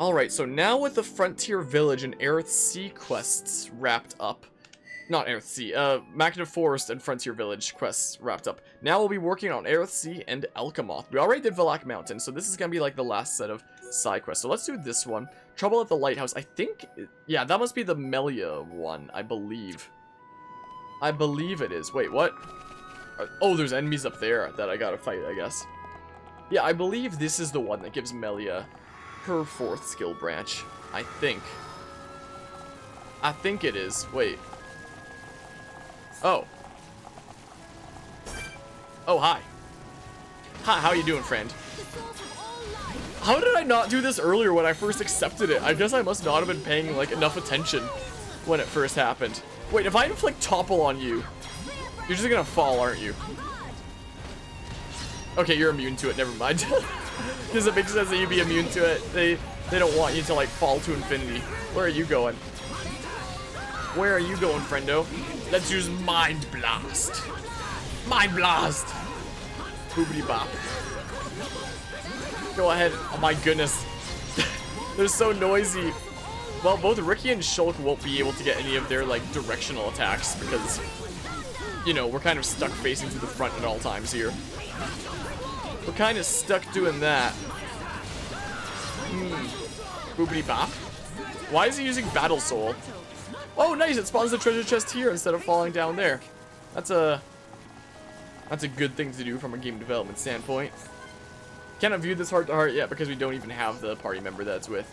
Alright, so now with the Frontier Village and Eryth Sea quests wrapped up. Not Eryth Sea, Mechon Forest and Frontier Village quests wrapped up. Now we'll be working on Eryth Sea and Alcamoth. We already did Valak Mountain, so this is gonna be like the last set of side quests. So let's do this one. Trouble at the Lighthouse. I think, yeah, that must be the Melia one, I believe. I believe it is. Wait, what? Oh, there's enemies up there that I gotta fight, I guess. Yeah, I believe this is the one that gives Melia her 4th skill branch. I think. I think it is. Wait. Oh. Oh, hi. Hi, how you doing, friend? How did I not do this earlier when I first accepted it? I guess I must not have been paying, like, enough attention when it first happened. Wait, if I inflict topple on you, you're just gonna fall, aren't you? Okay, you're immune to it, never mind. Because it makes sense that you'd be immune to it. They don't want you to, like, fall to infinity. Where are you going? Where are you going, friendo? Let's use Mind Blast. Mind Blast! Boobity bop. Go ahead. Oh my goodness. They're so noisy. Well, both Ricky and Shulk won't be able to get any of their, like, directional attacks because, you know, we're kind of stuck facing to the front at all times here. We're kind of stuck doing that. Boobity bop. Why is he using Battle Soul? Oh, nice! It spawns the treasure chest here instead of falling down there. That's a good thing to do from a game development standpoint. Cannot view this heart to heart yet because we don't even have the party member that's with.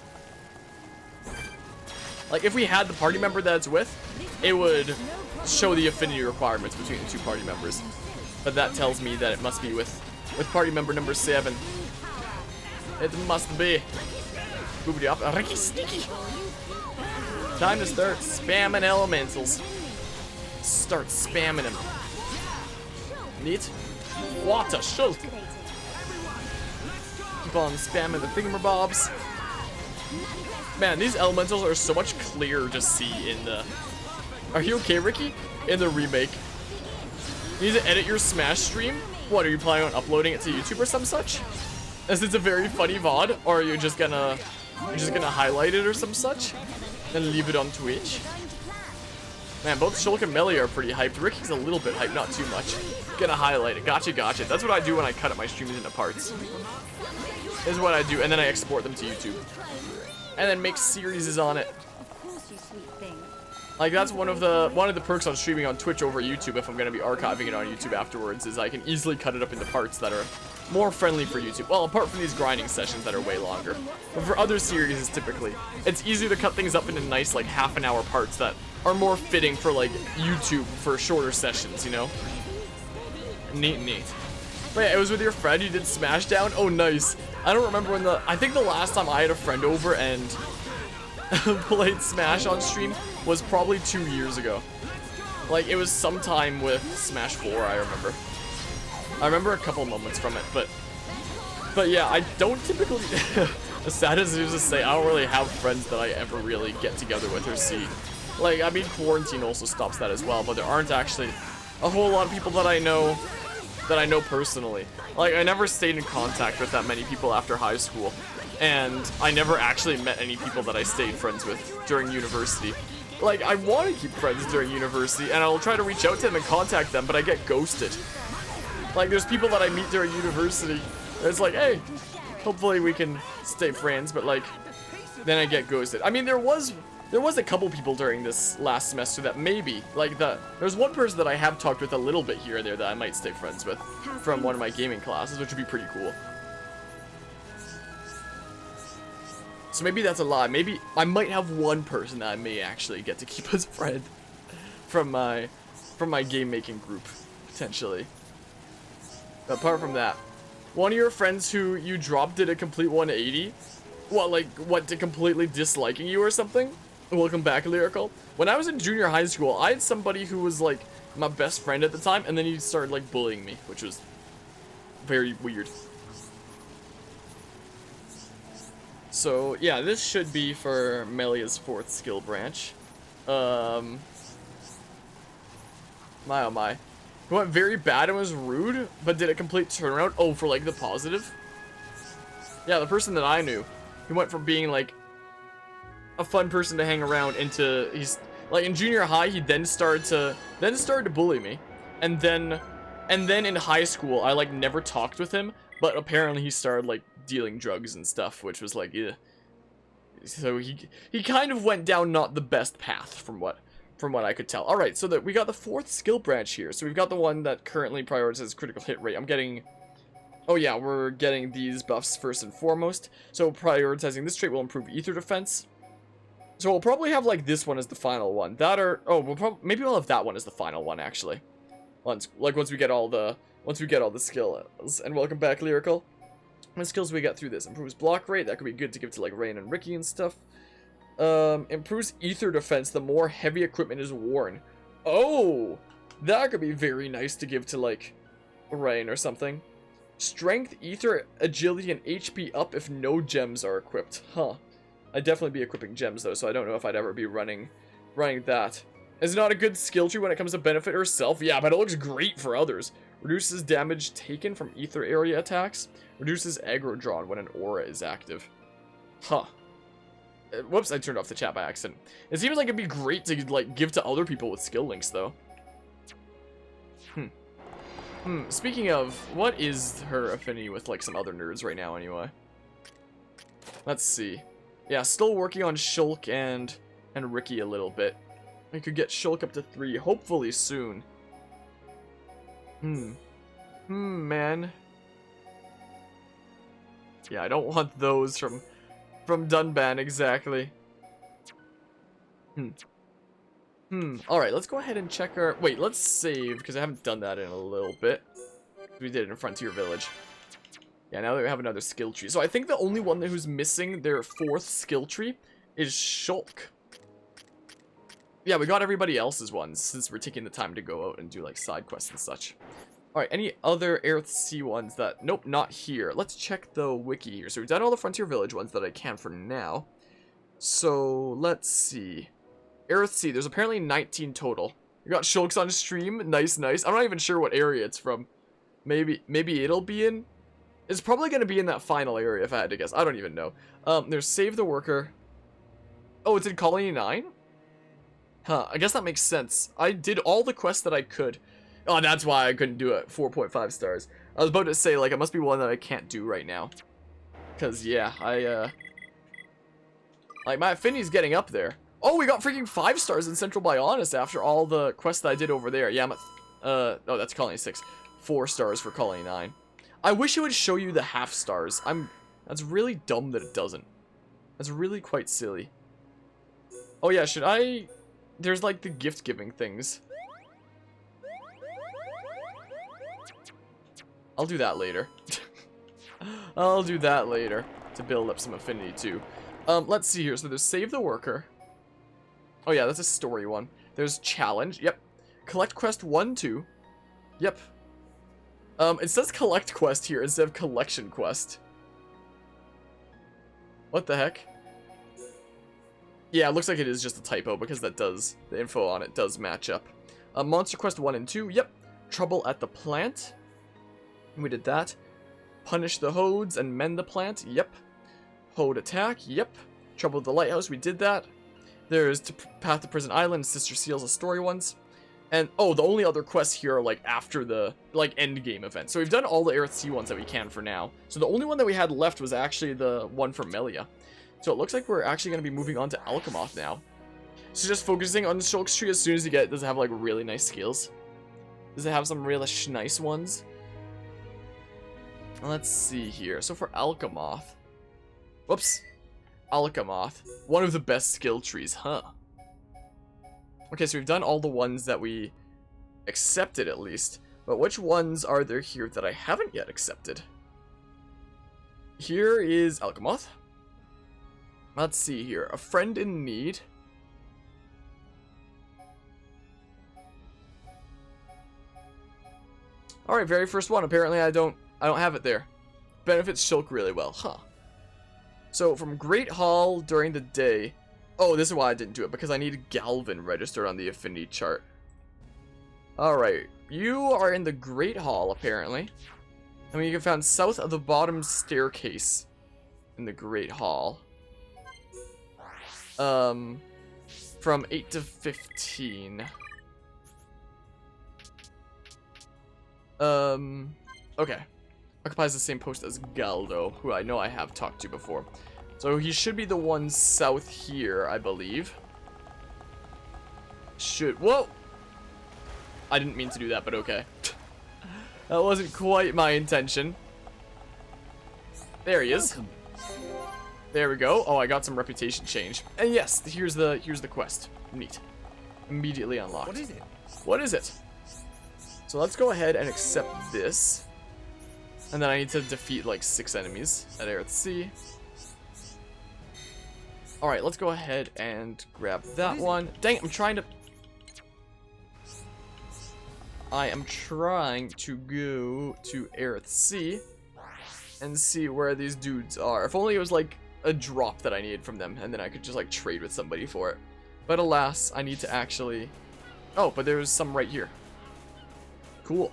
Like, if we had the party member that's with, it would show the affinity requirements between the 2 party members. But that tells me that it must be with party member number 7. It must be. Boobity up. Ricky Sneaky. Time to start spamming elementals. Start spamming them. Neat. Water, Shulk. Keep on spamming the thingamabobs. Man, these elementals are so much clearer to see in the... Are you okay, Ricky? In the remake. You need to edit your Smash stream? What, are you planning on uploading it to YouTube or some such? As it's a very funny VOD? Or are you just gonna... highlight it or some such? And leave it on Twitch? Man, both Shulk and Melia are pretty hyped. Ricky's a little bit hyped, not too much. Gonna highlight it. Gotcha, gotcha. That's what I do when I cut up my streams into parts. This is what I do, and then I export them to YouTube. And then make series on it. Like, that's one of the perks on streaming on Twitch over YouTube if I'm gonna be archiving it on YouTube afterwards, is I can easily cut it up into parts that are more friendly for YouTube. Well, apart from these grinding sessions that are way longer. But for other series, typically, it's easier to cut things up into nice, like, half-an-hour parts that are more fitting for, like, YouTube for shorter sessions, you know? Neat, neat. But yeah, it was with your friend, you did Smashdown? Oh, nice. I don't remember when I think the last time I had a friend over and played Smash on stream was probably 2 years ago. Like, it was sometime with Smash 4, I remember. I remember a couple moments from it, but yeah, I don't typically, as sad as it is to say, I don't really have friends that I ever really get together with or see. Like, I mean, quarantine also stops that as well, but there aren't actually a whole lot of people that I know personally. Like, I never stayed in contact with that many people after high school, and I never actually met any people that I stayed friends with during university. Like, I want to keep friends during university, and I'll try to reach out to them and contact them, but I get ghosted. Like, there's people that I meet during university, and it's like, hey, hopefully we can stay friends, but, like, then I get ghosted. I mean, there was a couple people during this last semester that maybe, like, there's one person that I have talked with a little bit here and there that I might stay friends with from one of my gaming classes, which would be pretty cool. So maybe that's a lie. Maybe I might have one person that I may actually get to keep as a friend from my game making group, potentially. But apart from that, one of your friends who you dropped did a complete 180. What, to completely disliking you or something? Welcome back, Lyrical. When I was in junior high school, I had somebody who was, like, my best friend at the time, and then he started, like, bullying me, which was very weird. So, yeah, this should be for Melia's 4th skill branch. My oh my. It went very bad and was rude, but did a complete turnaround. Oh, for, like, the positive? Yeah, the person that I knew. He went from being like a fun person to hang around into he's like in junior high he then started to bully me. And then in high school I like never talked with him, but apparently he started like dealing drugs and stuff, which was like yeah. So he kind of went down not the best path from what I could tell. Alright, so that we got the 4th skill branch here. So we've got the one that currently prioritizes critical hit rate. I'm getting... Oh yeah, we're getting these buffs first and foremost. So prioritizing this trait will improve ether defense. So we'll probably have like this one as the final one. That or... Oh, maybe we'll have that one as the final one actually. Once we get all the skills. And welcome back, Lyrical. What skills we get through this? Improves block rate. That could be good to give to like Rain and Ricky and stuff. Improves ether defense the more heavy equipment is worn. Oh, that could be very nice to give to like Rain or something. Strength, ether, agility, and HP up if no gems are equipped. Huh. I'd definitely be equipping gems though, so I don't know if I'd ever be running that. Is it not a good skill tree when it comes to benefit herself? Yeah, but it looks great for others. Reduces damage taken from ether area attacks. Reduces aggro drawn when an aura is active. Huh. Whoops, I turned off the chat by accident. It seems like it'd be great to like give to other people with skill links though. Speaking of, what is her affinity with like some other nerds right now anyway? Let's see. Yeah, still working on Shulk and Ricky a little bit. I could get Shulk up to 3 hopefully soon. Man. Yeah, I don't want those from Dunban exactly. Alright, let's go ahead and check our... Wait, let's save, because I haven't done that in a little bit. We did it in Frontier Village. Yeah, now that we have another skill tree. So I think the only one who's missing their 4th skill tree is Shulk. Yeah, we got everybody else's ones, since we're taking the time to go out and do, like, side quests and such. Alright, any other Eryth Sea ones that... Nope, not here. Let's check the wiki here. So we've done all the Frontier Village ones that I can for now. So, let's see. Eryth Sea, there's apparently 19 total. We got Shulks on stream. Nice, nice. I'm not even sure what area it's from. Maybe it'll be in... It's probably going to be in that final area if I had to guess. I don't even know. There's Save the Worker. Oh, it's in Colony 9? Huh, I guess that makes sense. I did all the quests that I could. Oh, that's why I couldn't do it. 4.5 stars. I was about to say, like, it must be one that I can't do right now. Because, yeah, like, my affinity's getting up there. Oh, we got freaking 5 stars in Central Bionis after all the quests that I did over there. Yeah, I'm at... oh, that's Colony 6. 4 stars for Colony 9. I wish it would show you the half stars. That's really dumb that it doesn't. That's really quite silly. Oh, yeah, should I... There's, like, the gift-giving things. I'll do that later. I'll do that later to build up some affinity, too. Let's see here. So there's Save the Worker. Oh, yeah, that's a story one. There's Challenge. Yep. Collect Quest 1, 2. Yep. It says Collect Quest here instead of Collection Quest. What the heck? Yeah, it looks like it is just a typo because that does, the info on it does match up. Monster Quest 1 and 2, yep. Trouble at the Plant. We did that. Punish the Hodes and Mend the Plant, yep. Hode Attack, yep. Trouble at the Lighthouse, we did that. There's Path to Prison Island, Sister Seals, the story ones. And, oh, the only other quests here are, like, after the, like, end game event. So we've done all the Eryth Sea ones that we can for now. So the only one that we had left was actually the one for Melia. So it looks like we're actually going to be moving on to Alcamoth now. So just focusing on the Shulk's tree as soon as you get it. Does it have, like, really nice skills? Does it have some really nice ones? Let's see here. So for Alcamoth. Whoops. Alcamoth. One of the best skill trees, huh? Okay, so we've done all the ones that we accepted at least. But which ones are there here that I haven't yet accepted? Here is Alcamoth. Let's see here. A Friend in Need. Alright, very first one. Apparently I don't have it there. Benefits Shulk really well. Huh. So from Great Hall during the day. Oh, this is why I didn't do it. Because I need Galvin registered on the affinity chart. Alright. You are in the Great Hall apparently. I mean, you can find south of the bottom staircase. in the Great Hall. From 8 to 15. Okay. Occupies the same post as Galdo, who I know I have talked to before. So he should be the one south here, I believe. Whoa! I didn't mean to do that, but okay. That wasn't quite my intention. There he is. There we go. Oh, I got some reputation change. And yes, here's the quest. Neat. Immediately unlocked. What is it? What is it? So let's go ahead and accept this. And then I need to defeat like 6 enemies at Eryth Sea. Alright, let's go ahead and grab that one. Dang it, I am trying to go to Eryth Sea and see where these dudes are. If only it was like a drop that I needed from them, and then I could just like trade with somebody for it. But alas, I need to actually... Oh, but there's some right here. Cool.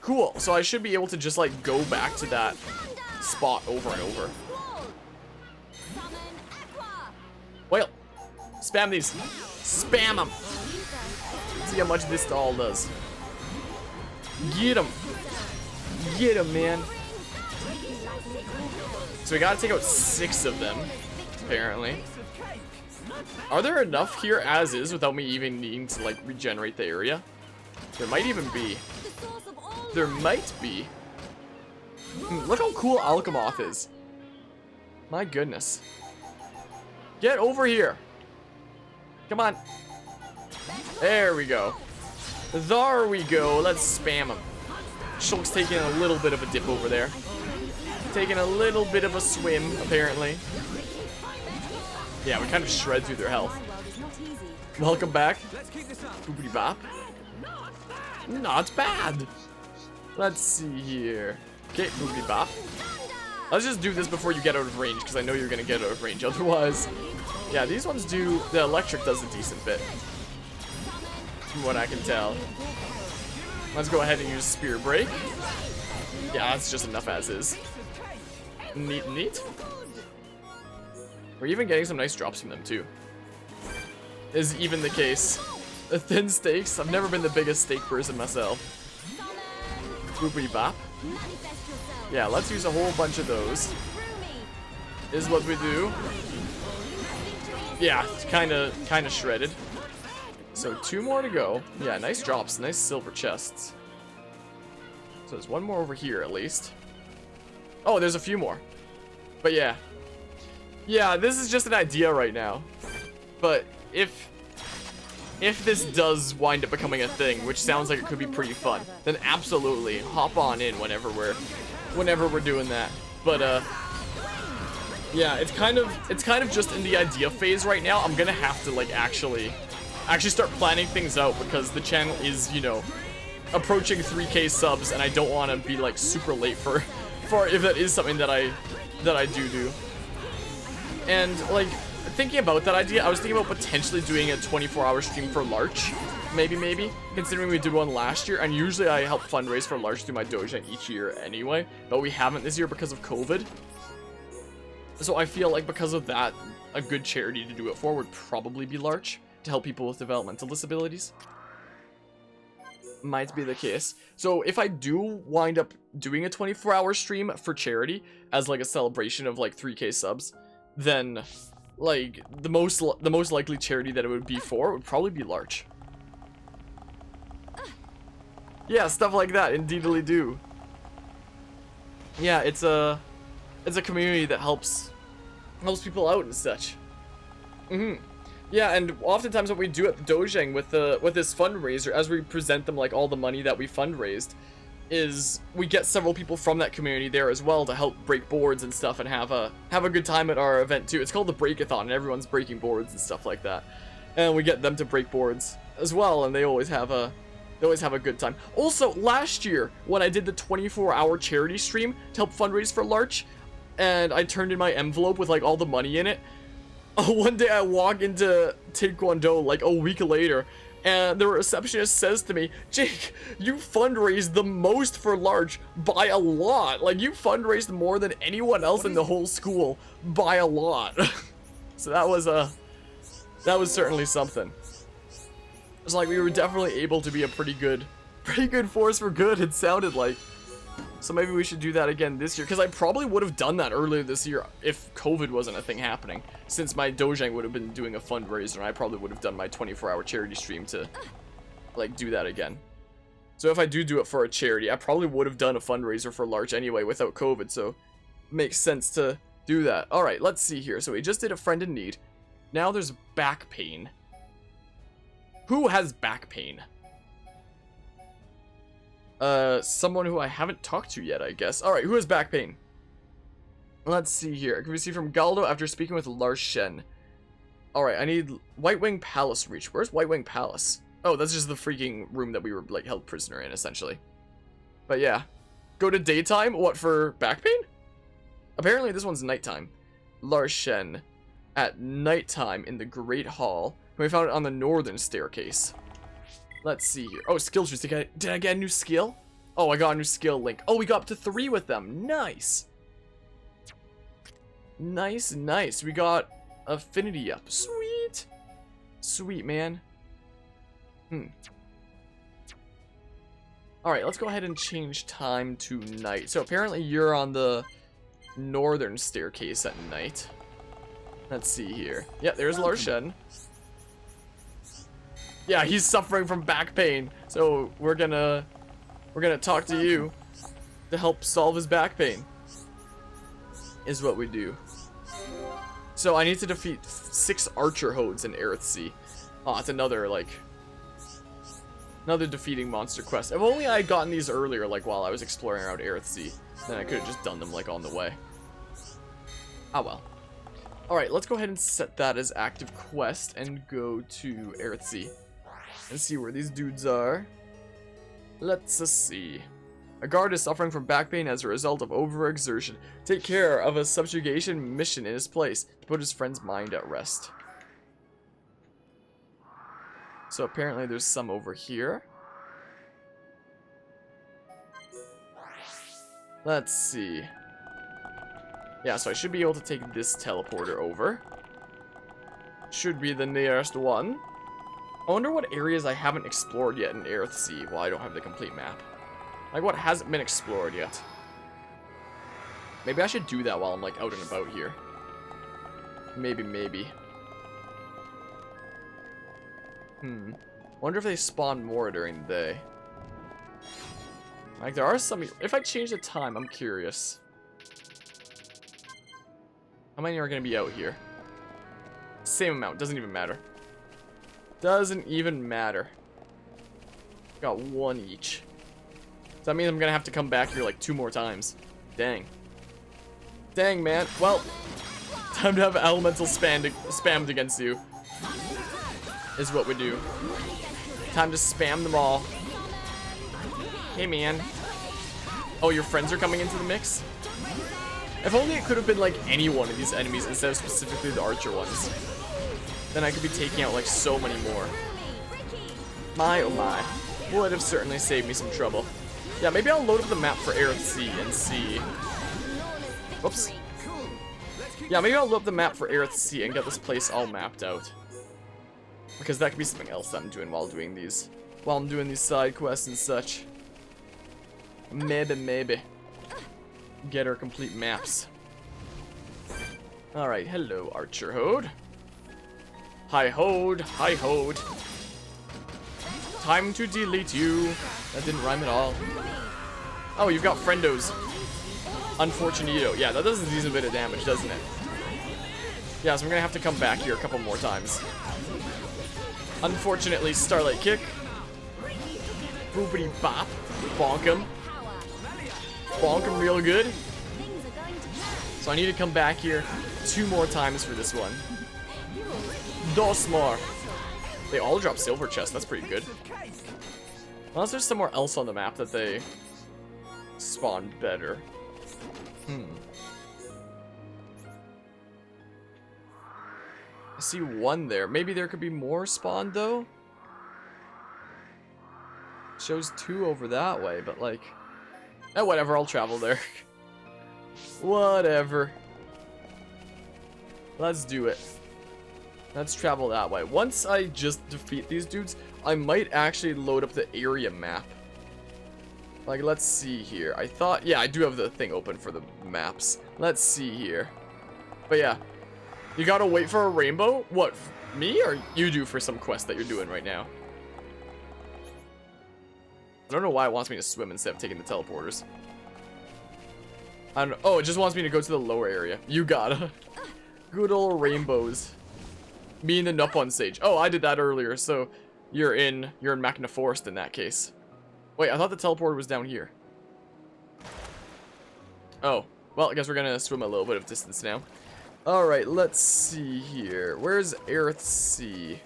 Cool, so I should be able to just like go back to that spot over and over. Well, spam these. Spam them. See how much this all does. Get him. Get him, man. So we gotta take out 6 of them, apparently. Are there enough here as is without me even needing to like regenerate the area? There might even be. There might be. Look how cool Alcamoth is. My goodness. Get over here. Come on. There we go. There we go. Let's spam him. Shulk's taking a little bit of a dip over there. Taking a little bit of a swim, apparently. Yeah, we kind of shred through their health. Welcome back. Boopity bop. Not bad. Let's see here. Okay, boopity bop. Let's just do this before you get out of range, because I know you're going to get out of range. Otherwise, yeah, these ones do... The electric does a decent bit, from what I can tell. Let's go ahead and use Spear Break. Yeah, that's just enough as is. Neat, neat. We're even getting some nice drops from them, too. Is even the case. The thin steaks, I've never been the biggest steak person myself. Boopity bop. Yeah, let's use a whole bunch of those. Is what we do. Yeah, it's kind of shredded. So 2 more to go. Yeah, nice drops, nice silver chests. So there's 1 more over here at least. Oh, there's a few more. But yeah. Yeah, this is just an idea right now. But if this does wind up becoming a thing, which sounds like it could be pretty fun, then absolutely hop on in whenever we're doing that. But yeah, it's kind of just in the idea phase right now. I'm gonna have to like actually start planning things out, because the channel is, you know, approaching 3K subs, and I don't want to be like super late for if that is something that I do. And like thinking about that idea, I was thinking about potentially doing a 24-hour stream for Larch. Maybe, considering we did one last year, and usually I help fundraise for Larch through my dojo each year anyway, but we haven't this year because of COVID. So I feel like because of that, a good charity to do it for would probably be Larch, to help people with developmental disabilities. Might be the case. So if I do wind up doing a 24-hour stream for charity as like a celebration of like 3K subs, then like the most likely charity that it would be for would probably be Larch. Yeah, stuff like that, indeedly do. Yeah, it's a community that helps people out and such. Yeah, and oftentimes what we do at the Dojang with this fundraiser, as we present them like all the money that we fundraised, is we get several people from that community there as well to help break boards and stuff, and have a good time at our event too. It's called the Breakathon, and everyone's breaking boards and stuff like that. And we get them to break boards as well, and they always have a good time. Also, last year when I did the 24-hour charity stream to help fundraise for Larch, and I turned in my envelope with like all the money in it, one day I walk into Taekwondo like a week later, And the receptionist says to me, Jake, you fundraised the most for large by a lot. Like, you fundraised more than anyone else in the whole school by a lot. So that was certainly something. It's like we were definitely able to be a pretty good force for good, it sounded like. So maybe we should do that again this year, because I probably would have done that earlier this year if COVID wasn't a thing happening, since my Dojang would have been doing a fundraiser, and I probably would have done my 24-hour charity stream to, like, do that again. So if I do it for a charity, I probably would have done a fundraiser for large anyway without COVID, so makes sense to do that. Alright, let's see here. So we just did a friend in need. Now there's back pain. Who has back pain? Someone who I haven't talked to yet, I guess. Alright, who has back pain? Let's see here. Can we see from Galdo after speaking with Larshen? Alright, I need White Wing Palace reach. Where's White Wing Palace? Oh, that's just the freaking room that we were, like, held prisoner in, essentially. But yeah. Go to daytime? What, for back pain? Apparently this one's nighttime. Larshen. At nighttime in the Great Hall. We found it on the northern staircase. Let's see here. Oh, skill trees. Did I get a new skill? Oh, I got a new skill link. Oh, we got up to 3 with them. Nice. Nice, nice. We got affinity up. Sweet. Sweet, man. Alright, let's go ahead and change time to night. So apparently you're on the northern staircase at night. Let's see here. Yeah, there's Larshen. Yeah, he's suffering from back pain. So we're gonna talk to you to help solve his back pain. Is what we do. So I need to defeat 6 archer hodes in Eryth Sea. Oh, it's another defeating monster quest. If only I had gotten these earlier, like while I was exploring around Eryth Sea, then I could have just done them like on the way. Ah well. Alright, let's go ahead and set that as active quest and go to Eryth Sea. And see where these dudes are. Let's see. A guard is suffering from back pain as a result of overexertion. Take care of a subjugation mission in his place to put his friend's mind at rest. So apparently there's some over here. Let's see. Yeah, so I should be able to take this teleporter over. Should be the nearest one. I wonder what areas I haven't explored yet in Eryth Sea. Well, I don't have the complete map. Like, what hasn't been explored yet? Maybe I should do that while I'm, like, out and about here. Maybe. Wonder if they spawn more during the day. Like, there are some... If I change the time, I'm curious. How many are going to be out here? Same amount. Doesn't even matter. Doesn't even matter. Got 1 each. So that means I'm gonna have to come back here like 2 more times. Dang. Dang, man. Well, time to have elemental spammed against you. Is what we do. Time to spam them all. Hey, man. Oh, your friends are coming into the mix? If only it could have been like any one of these enemies instead of specifically the archer ones. Then I could be taking out like so many more. My oh my. Would have certainly saved me some trouble. Yeah, maybe I'll load up the map for Eryth Sea and see. Whoops. Yeah, maybe I'll load up the map for Eryth Sea and get this place all mapped out. Because that could be something else that I'm doing while I'm doing these side quests and such. Maybe. Get our complete maps. Alright, hello, Archer Hode. Hi Hode. Time to delete you. That didn't rhyme at all. Oh, you've got friendos. Unfortunito. Yeah, that does a decent bit of damage, doesn't it? Yeah, so I'm gonna have to come back here a couple more times. Unfortunately, Starlight Kick. Boopity bop. Bonk him. Bonk him real good. So I need to come back here 2 more times for this one. Dos more. They all drop silver chests. That's pretty good. Unless there's somewhere else on the map that they spawn better. I see 1 there. Maybe there could be more spawned though. shows 2 over that way, but like, whatever, I'll travel there. Whatever. Let's do it. Let's travel that way. Once I just defeat these dudes, I might actually load up the area map. Like, let's see here. I thought, yeah, I do have the thing open for the maps. Let's see here. But yeah, you gotta wait for a rainbow? What, me or you do for some quest that you're doing right now? I don't know why it wants me to swim instead of taking the teleporters. I don't know. Oh, it just wants me to go to the lower area. You gotta. Good old rainbows. Me and the Nupon Sage. Oh, I did that earlier, so you're in Machina Forest in that case. Wait, I thought the teleporter was down here. Oh, well, I guess we're gonna swim a little bit of distance now. Alright, let's see here. Where's Eryth Sea?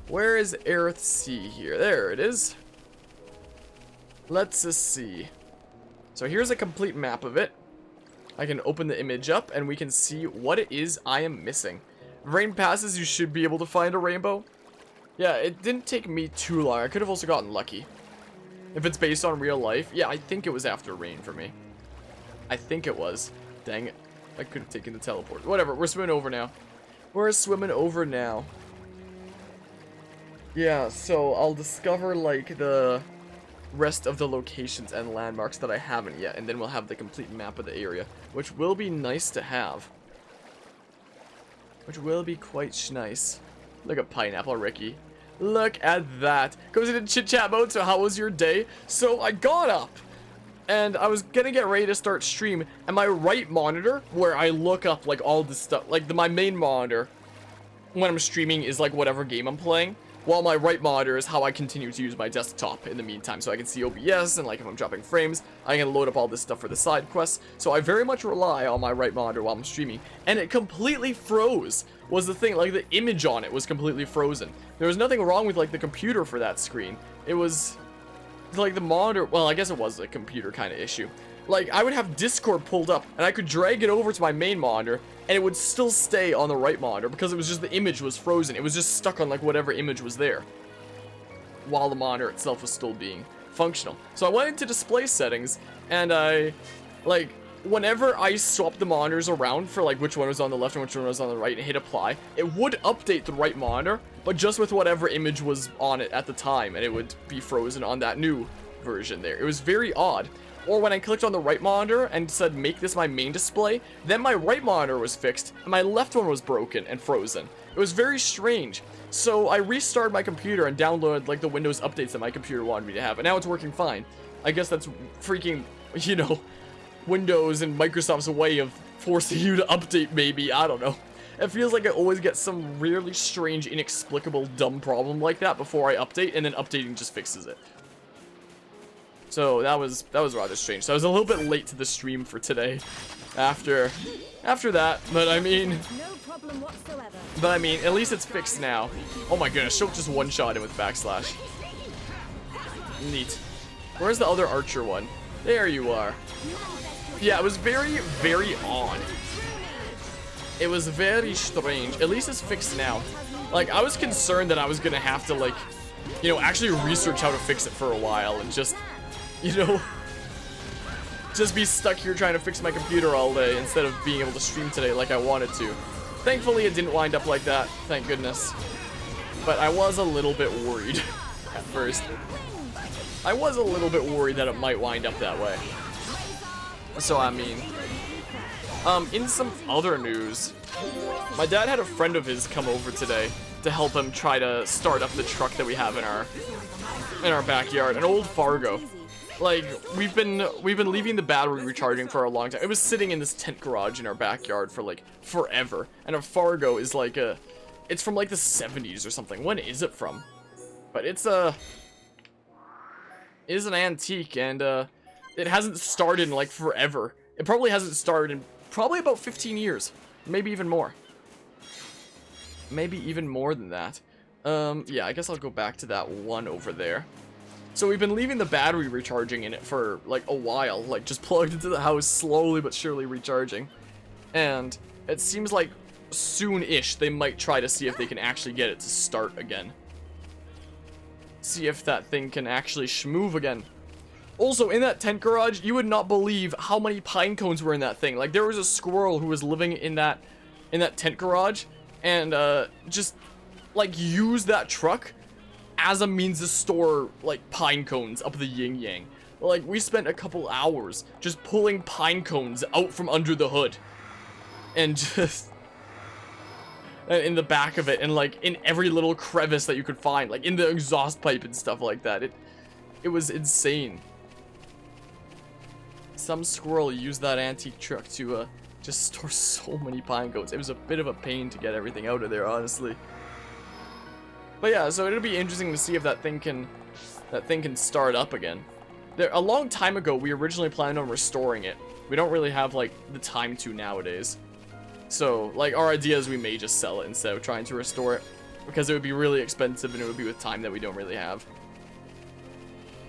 Where is Eryth Sea here? There it is. Let's see. So here's a complete map of it. I can open the image up and we can see what it is I am missing. If rain passes, you should be able to find a rainbow. Yeah, it didn't take me too long. I could have also gotten lucky. If it's based on real life, yeah, I think it was after rain for me. I think it was. Dang it. I could have taken the teleport. Whatever, we're swimming over now. We're swimming over now. Yeah, so I'll discover, like, the rest of the locations and landmarks that I haven't yet, and then we'll have the complete map of the area, which will be nice to have. Which will be quite nice. Look at Pineapple Ricky. Look at that. Goes into chit-chat mode, so how was your day? So I got up, and I was gonna get ready to start stream, and my right monitor, where I look up, like, all this stuff, like, my main monitor, when I'm streaming, is, like, whatever game I'm playing. While my right monitor is how I continue to use my desktop in the meantime, so I can see OBS, and like if I'm dropping frames, I can load up all this stuff for the side quests. So I very much rely on my right monitor while I'm streaming, and it completely froze, was the thing. Like, the image on it was completely frozen. There was nothing wrong with, like, the computer for that screen. It was, like, the monitor, well, I guess it was a computer kind of issue. Like, I would have Discord pulled up, and I could drag it over to my main monitor, and it would still stay on the right monitor, because it was just the image was frozen. It was just stuck on, like, whatever image was there, while the monitor itself was still being functional. So I went into display settings, and I, like, whenever I swapped the monitors around for, like, which one was on the left and which one was on the right, and hit apply, it would update the right monitor, but just with whatever image was on it at the time, and it would be frozen on that new version there. It was very odd. Or when I clicked on the right monitor and said make this my main display, then my right monitor was fixed and my left one was broken and frozen. It was very strange. So I restarted my computer and downloaded, like, the Windows updates that my computer wanted me to have, and now it's working fine. I guess that's freaking, you know, Windows and Microsoft's way of forcing you to update, maybe. I don't know. It feels like I always get some really strange, inexplicable, dumb problem like that before I update, and then updating just fixes it. So that was rather strange. So I was a little bit late to the stream for today after that, but I mean, No problem whatsoever. but I mean, at least it's fixed now. Oh my goodness, Shoke just one-shot him with backslash. Neat. Where's the other archer one? There you are. Yeah, it was very, very odd. It was very strange. At least it's fixed now. Like, I was concerned that I was gonna have to, like, you know, actually research how to fix it for a while and just, you know, just be stuck here trying to fix my computer all day instead of being able to stream today like I wanted to. Thankfully, it didn't wind up like that, thank goodness. But I was a little bit worried at first. I was a little bit worried that it might wind up that way. So, I mean, in some other news, my dad had a friend of his come over today to help him try to start up the truck that we have in our backyard, an old Fargo. Like, we've been leaving the battery recharging for a long time. It was sitting in this tent garage in our backyard for, like, forever. And a Fargo is like it's from, like, the 70s or something. When is it from? But it is an antique, and it hasn't started in, like, forever. It probably hasn't started in probably about 15 years, maybe even more. Maybe even more than that. Yeah, I guess I'll go back to that one over there. So we've been leaving the battery recharging in it for, like, a while, like, just plugged into the house, slowly but surely recharging. And it seems like soon-ish they might try to see if they can actually get it to start again. See if that thing can actually schmoove again. Also, in that tent garage, you would not believe how many pine cones were in that thing. Like, there was a squirrel who was living in that tent garage, and just like use that truck as a means to store like pine cones up the yin yang. Like, we spent a couple hours just pulling pine cones out from under the hood, and just in the back of it, and like in every little crevice that you could find, like in the exhaust pipe and stuff like that. It was insane. Some squirrel used that antique truck to just store so many pine cones. It was a bit of a pain to get everything out of there, honestly. But yeah, so it'll be interesting to see if that thing can start up again. A long time ago, we originally planned on restoring it. We don't really have like the time to nowadays. So like, our idea is we may just sell it instead of trying to restore it, because it would be really expensive and it would be with time that we don't really have.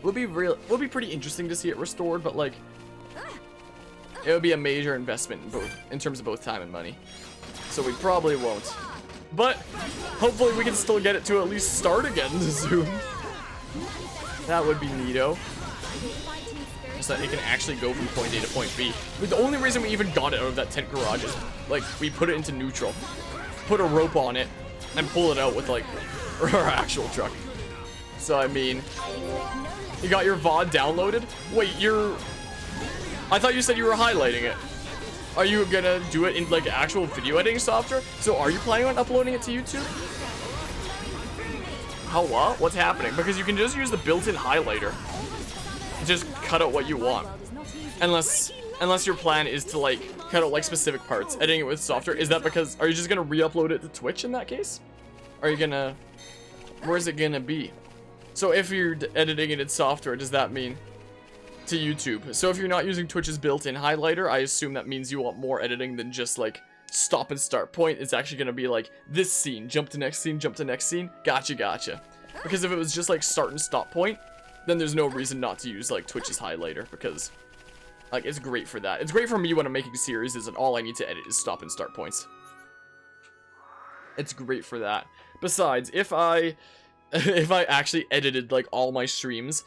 Would be pretty interesting to see it restored, but like, it would be a major investment in terms of both time and money. So we probably won't. But hopefully we can still get it to at least start again soon. That would be neato. So that it can actually go from point A to point B. But the only reason we even got it out of that tent garage is, like, we put it into neutral, put a rope on it, and pull it out with, like, our actual truck. So, I mean, you got your VOD downloaded? Wait, I thought you said you were highlighting it. Are you gonna do it in, like, actual video editing software? So, are you planning on uploading it to YouTube? How, what? What's happening? Because you can just use the built-in highlighter. Just cut out what you want, unless your plan is to like cut out like specific parts, editing it with software. Is that because, are you just gonna re-upload it to Twitch in that case? Are you gonna, where's it gonna be? So if you're editing it in software, does that mean to YouTube? So if you're not using Twitch's built-in highlighter, I assume that means you want more editing than just like stop and start point. It's actually gonna be like this scene, jump to next scene, jump to next scene. Gotcha. Because if it was just like start and stop point, then there's no reason not to use like Twitch's highlighter, because like it's great for that. It's great for me when I'm making series and all I need to edit is stop and start points. It's great for that. Besides, if I actually edited like all my streams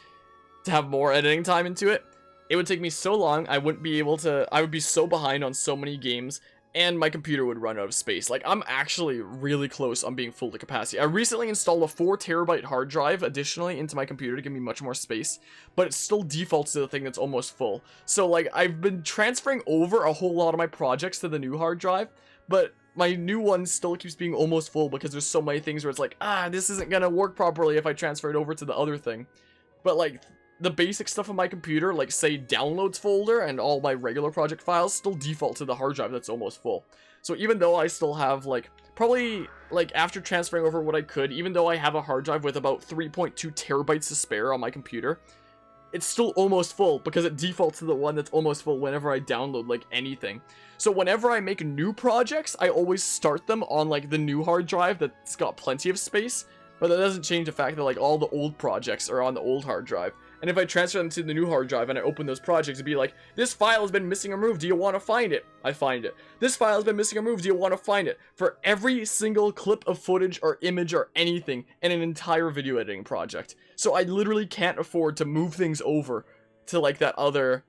to have more editing time into it, it would take me so long. I wouldn't be able to, I would be so behind on so many games, and my computer would run out of space. Like, I'm actually really close on being full to capacity. I recently installed a 4 terabyte hard drive additionally into my computer to give me much more space, but it still defaults to the thing that's almost full. So, like, I've been transferring over a whole lot of my projects to the new hard drive, but my new one still keeps being almost full because there's so many things where it's like, this isn't gonna work properly if I transfer it over to the other thing. But, like, the basic stuff on my computer, like say downloads folder and all my regular project files, still default to the hard drive that's almost full. So even though I still have like, probably like after transferring over what I could, even though I have a hard drive with about 3.2 terabytes to spare on my computer, it's still almost full because it defaults to the one that's almost full whenever I download like anything. So whenever I make new projects, I always start them on like the new hard drive that's got plenty of space, but that doesn't change the fact that like all the old projects are on the old hard drive. And if I transfer them to the new hard drive and I open those projects, it'd be like, this file has been missing or moved. Do you want to find it? I find it. This file has been missing or moved. Do you want to find it? For every single clip of footage or image or anything in an entire video editing project. So I literally can't afford to move things over to like that other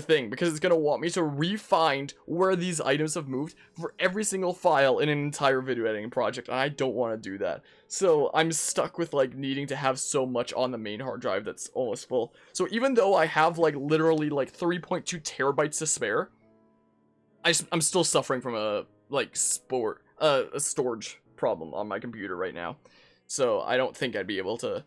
thing, because it's going to want me to re-find where these items have moved for every single file in an entire video editing project, and I don't want to do that. So I'm stuck with like needing to have so much on the main hard drive that's almost full. So even though I have like literally like 3.2 terabytes to spare, I'm still suffering from a like a storage problem on my computer right now. So I don't think I'd be able to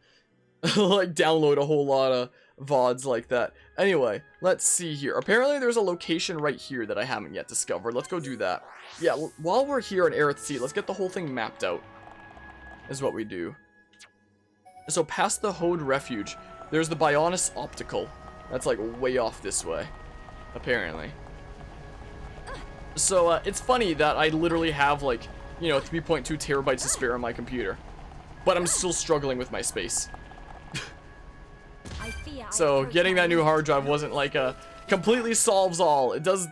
like download a whole lot of VODs like that. Anyway, let's see here. Apparently there's a location right here that I haven't yet discovered. Let's go do that. Yeah, while we're here in Eryth Sea, let's get the whole thing mapped out, is what we do. So past the Hode Refuge, there's the Bionis Optical. That's like way off this way, apparently. So it's funny that I literally have like, you know, 3.2 terabytes to spare on my computer, but I'm still struggling with my space. So getting that new hard drive wasn't like a completely solves all. It does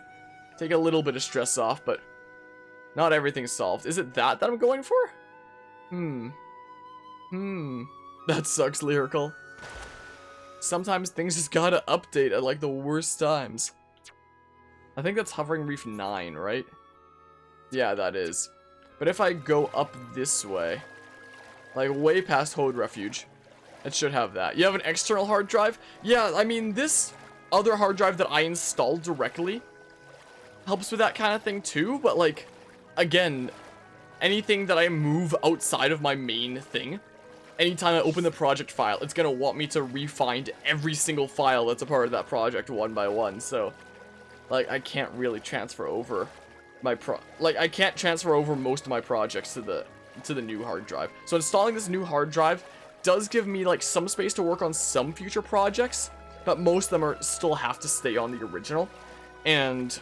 take a little bit of stress off, but not everything's solved. Is it that I'm going for? That sucks, Lyrical. Sometimes things just gotta update at like the worst times. I think that's Hovering Reef 9, right? Yeah, that is. But if I go up this way, like way past Hode Refuge, it should have that. You have an external hard drive? Yeah, I mean, this other hard drive that I installed directly helps with that kind of thing too, but like, again, anything that I move outside of my main thing, anytime I open the project file, it's gonna want me to re-find every single file that's a part of that project one by one, so, like, I can't really transfer over my I can't transfer over most of my projects to the new hard drive. So installing this new hard drive does give me, like, some space to work on some future projects, but most of them are still have to stay on the original, and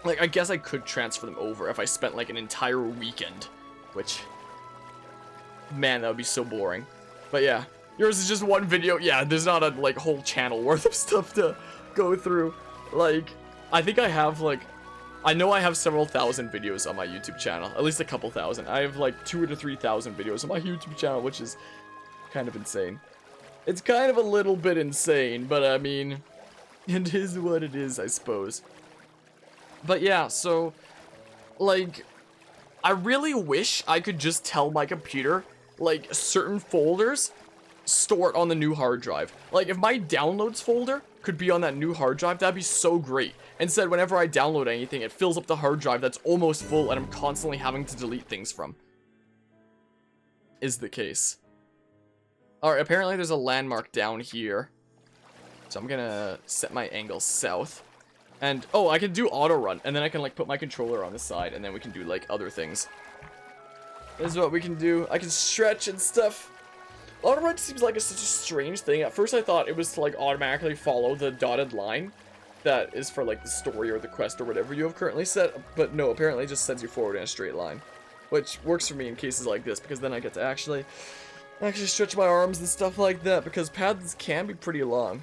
like, I guess I could transfer them over if I spent, like, an entire weekend, which, man, that would be so boring. But yeah, yours is just one video. Yeah, there's not a, like, whole channel worth of stuff to go through. Like, I think I have, like, I know I have several thousand videos on my YouTube channel, at least a couple thousand. I have, like, 2,000 to 3,000 videos on my YouTube channel, which is kind of insane. It's kind of a little bit insane, but, I mean, it is what it is, I suppose. But yeah, so, like, I really wish I could just tell my computer, like, certain folders, store it on the new hard drive. Like, if my downloads folder could be on that new hard drive, that'd be so great. Instead, whenever I download anything, it fills up the hard drive that's almost full and I'm constantly having to delete things from. Is the case. Alright, apparently there's a landmark down here. So I'm gonna set my angle south. And, oh, I can do auto run, and then I can, like, put my controller on the side, and then we can do, like, other things. This is what we can do. I can stretch and stuff. Auto run seems like such a strange thing. At first I thought it was to, like, automatically follow the dotted line that is for, like, the story or the quest or whatever you have currently set, but no, apparently it just sends you forward in a straight line. Which works for me in cases like this, because then I get to actually stretch my arms and stuff like that, because paths can be pretty long.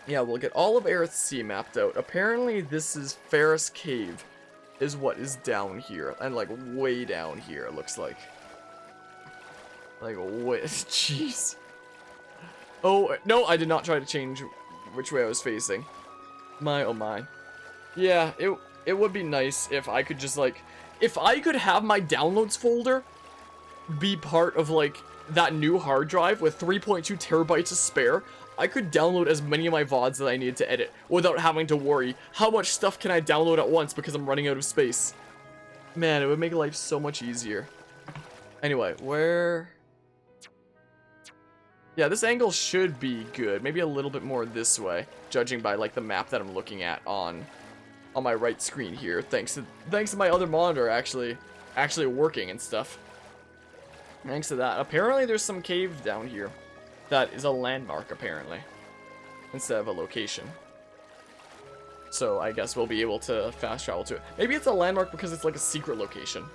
Yeah, we'll get all of Eryth Sea mapped out. Apparently, this is Ferris Cave, is what is down here. And, like, way down here, it looks like. Like, way... Jeez. Oh, no, I did not try to change which way I was facing. My, oh my. Yeah, it would be nice if I could just, like... If I could have my downloads folder be part of, like, that new hard drive with 3.2 terabytes to spare, I could download as many of my VODs that I needed to edit without having to worry, how much stuff can I download at once because I'm running out of space? Man, it would make life so much easier. Anyway, where... Yeah, this angle should be good. Maybe a little bit more this way, judging by, like, the map that I'm looking at on my right screen here, thanks to my other monitor actually working and stuff. Thanks to that. Apparently there's some cave down here that is a landmark, apparently, instead of a location. So I guess we'll be able to fast travel to it. Maybe it's a landmark because it's like a secret location.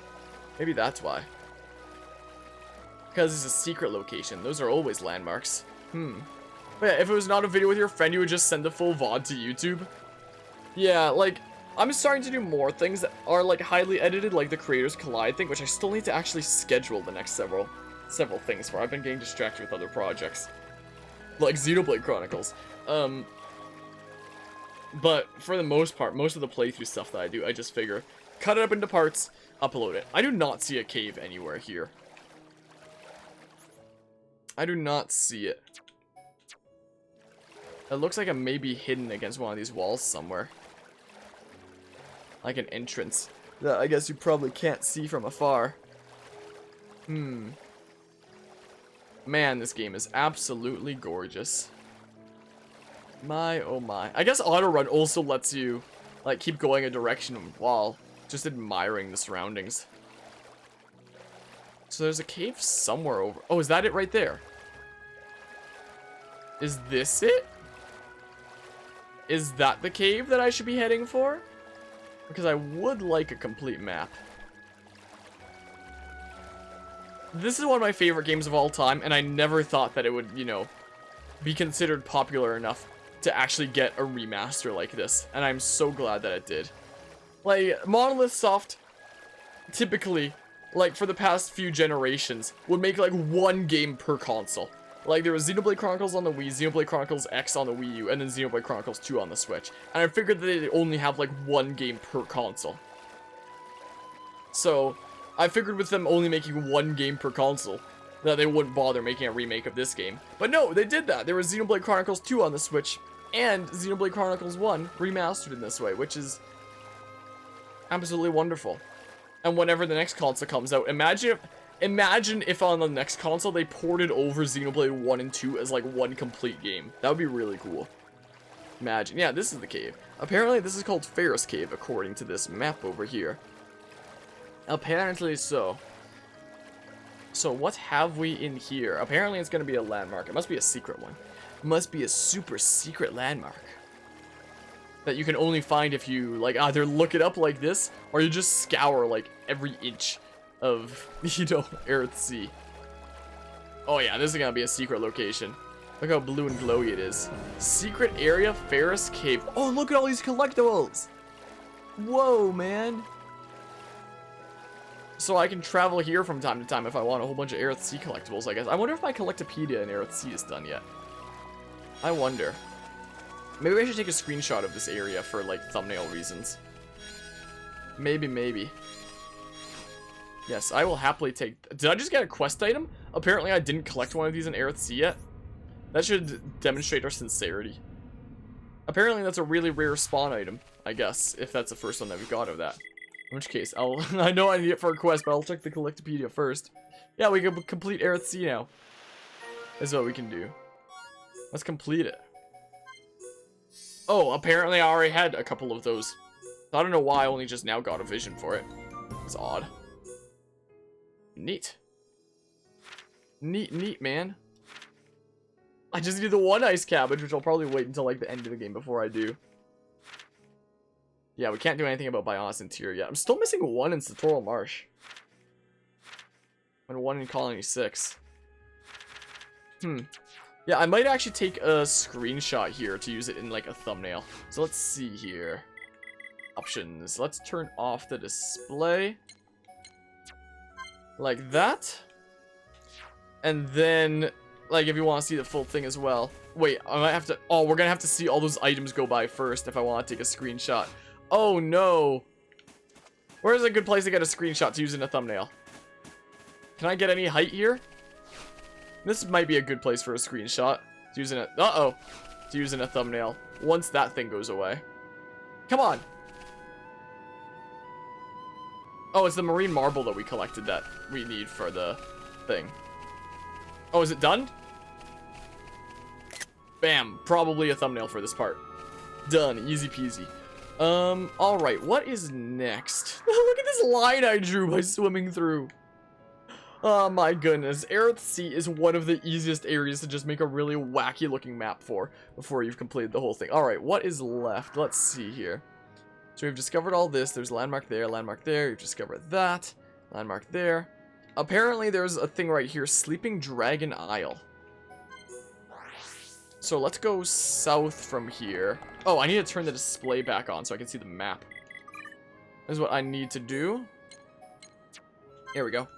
Maybe that's why. Because it's a secret location. Those are always landmarks. But yeah, if it was not a video with your friend, you would just send the full VOD to YouTube. Yeah, like, I'm starting to do more things that are, like, highly edited, like the Creators Collide thing, which I still need to actually schedule the next several things for. I've been getting distracted with other projects, like Xenoblade Chronicles. But for the most part, most of the playthrough stuff that I do, I just figure, cut it up into parts, upload it. I do not see a cave anywhere here. I do not see it. It looks like it may be hidden against one of these walls somewhere. Like an entrance that I guess you probably can't see from afar. Man, this game is absolutely gorgeous. My, oh my. I guess autorun also lets you, like, keep going a direction while just admiring the surroundings. So there's a cave somewhere over... Oh, is that it right there? Is this it? Is that the cave that I should be heading for? Because I would like a complete map. This is one of my favorite games of all time, and I never thought that it would, you know, be considered popular enough to actually get a remaster like this. And I'm so glad that it did. Like, Monolith Soft typically like, for the past few generations, would make, like, one game per console. Like, there was Xenoblade Chronicles on the Wii, Xenoblade Chronicles X on the Wii U, and then Xenoblade Chronicles 2 on the Switch. And I figured that they'd only have, like, one game per console. So, I figured with them only making one game per console, that they wouldn't bother making a remake of this game. But no, they did that. There was Xenoblade Chronicles 2 on the Switch, and Xenoblade Chronicles 1 remastered in this way, which is absolutely wonderful. And whenever the next console comes out, imagine if on the next console they ported over Xenoblade 1 and 2 as like one complete game. That would be really cool. Imagine. Yeah, this is the cave. Apparently this is called Ferris Cave according to this map over here. Apparently so. So what have we in here? Apparently it's going to be a landmark. It must be a secret one. It must be a super secret landmark that you can only find if you like either look it up like this or you just scour like every inch of, you know, Eryth Sea. Oh yeah, this is gonna be a secret location. Look how blue and glowy it is. Secret area, Ferris Cave. Oh, look at all these collectibles. Whoa, man. So I can travel here from time to time if I want a whole bunch of Eryth Sea collectibles, I guess. I wonder if my Collectopedia in Eryth Sea is done yet. I wonder. Maybe I should take a screenshot of this area for, like, thumbnail reasons. Maybe. Yes, I will happily take... Did I just get a quest item? Apparently I didn't collect one of these in Eryth Sea yet. That should demonstrate our sincerity. Apparently that's a really rare spawn item, I guess, if that's the first one that we got of that. In which case, I know I need it for a quest, but I'll check the Collectopedia first. Yeah, we can complete Eryth Sea now. Is what we can do. Let's complete it. Oh, apparently I already had a couple of those. I don't know why I only just now got a vision for it. It's odd. Neat. Neat, man. I just need the one ice cabbage, which I'll probably wait until like the end of the game before I do. Yeah, we can't do anything about Bionis Interior yet. I'm still missing one in Satorl Marsh. And one in Colony 6. Yeah, I might actually take a screenshot here to use it in like a thumbnail. So let's see here. Options. Let's turn off the display. Like that. And then, like, if you want to see the full thing as well. Wait, I might have to... Oh, we're gonna have to see all those items go by first if I want to take a screenshot. Oh, no. Where's a good place to get a screenshot to use in a thumbnail? Can I get any height here? This might be a good place for a screenshot. To use in a... Uh-oh. To use in a thumbnail. Once that thing goes away. Come on. Oh, it's the marine marble that we collected that we need for the thing. Oh, is it done? Bam. Probably a thumbnail for this part. Done. Easy peasy. Alright. What is next? Look at this line I drew by swimming through. Oh my goodness. Eryth Sea is one of the easiest areas to just make a really wacky looking map for before you've completed the whole thing. Alright, what is left? Let's see here. So we've discovered all this. There's a landmark there, landmark there. You've discovered that. Landmark there. Apparently there's a thing right here, Sleeping Dragon Isle. So let's go south from here. Oh, I need to turn the display back on so I can see the map. This is what I need to do. Here we go.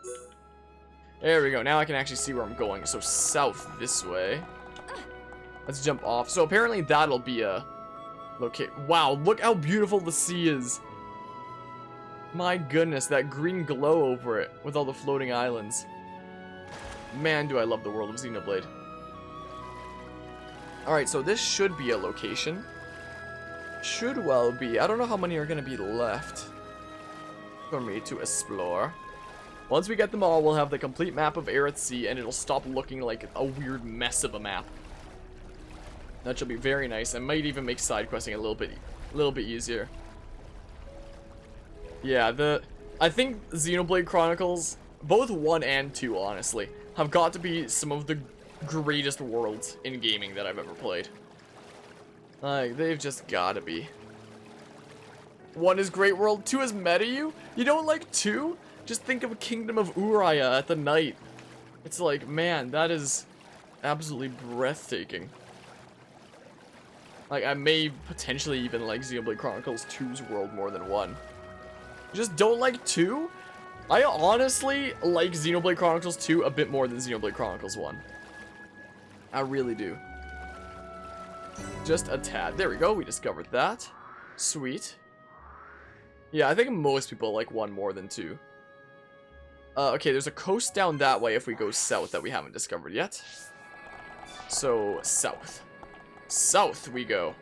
There we go. Now I can actually see where I'm going. So south this way. Let's jump off. So apparently that'll be a locate. Wow, look how beautiful the sea is. My goodness, that green glow over it with all the floating islands. Man, do I love the world of Xenoblade. Alright, so this should be a location. Should well be. I don't know how many are going to be left for me to explore. Once we get them all, we'll have the complete map of Eryth Sea, and it'll stop looking like a weird mess of a map. That should be very nice. I might even make side questing a little bit easier. Yeah, I think Xenoblade Chronicles, both 1 and 2, honestly, have got to be some of the greatest worlds in gaming that I've ever played. Like, they've just gotta be. 1 is Great World, 2 is Melia? You don't like 2? Just think of Kingdom of Uriah at the night. It's like, man, that is absolutely breathtaking. Like, I may potentially even like Xenoblade Chronicles 2's world more than 1. You just don't like 2? I honestly like Xenoblade Chronicles 2 a bit more than Xenoblade Chronicles 1. I really do. Just a tad. There we go, we discovered that. Sweet. Yeah, I think most people like 1 more than 2. Okay, there's a coast down that way if we go south that we haven't discovered yet. So, south. South we go.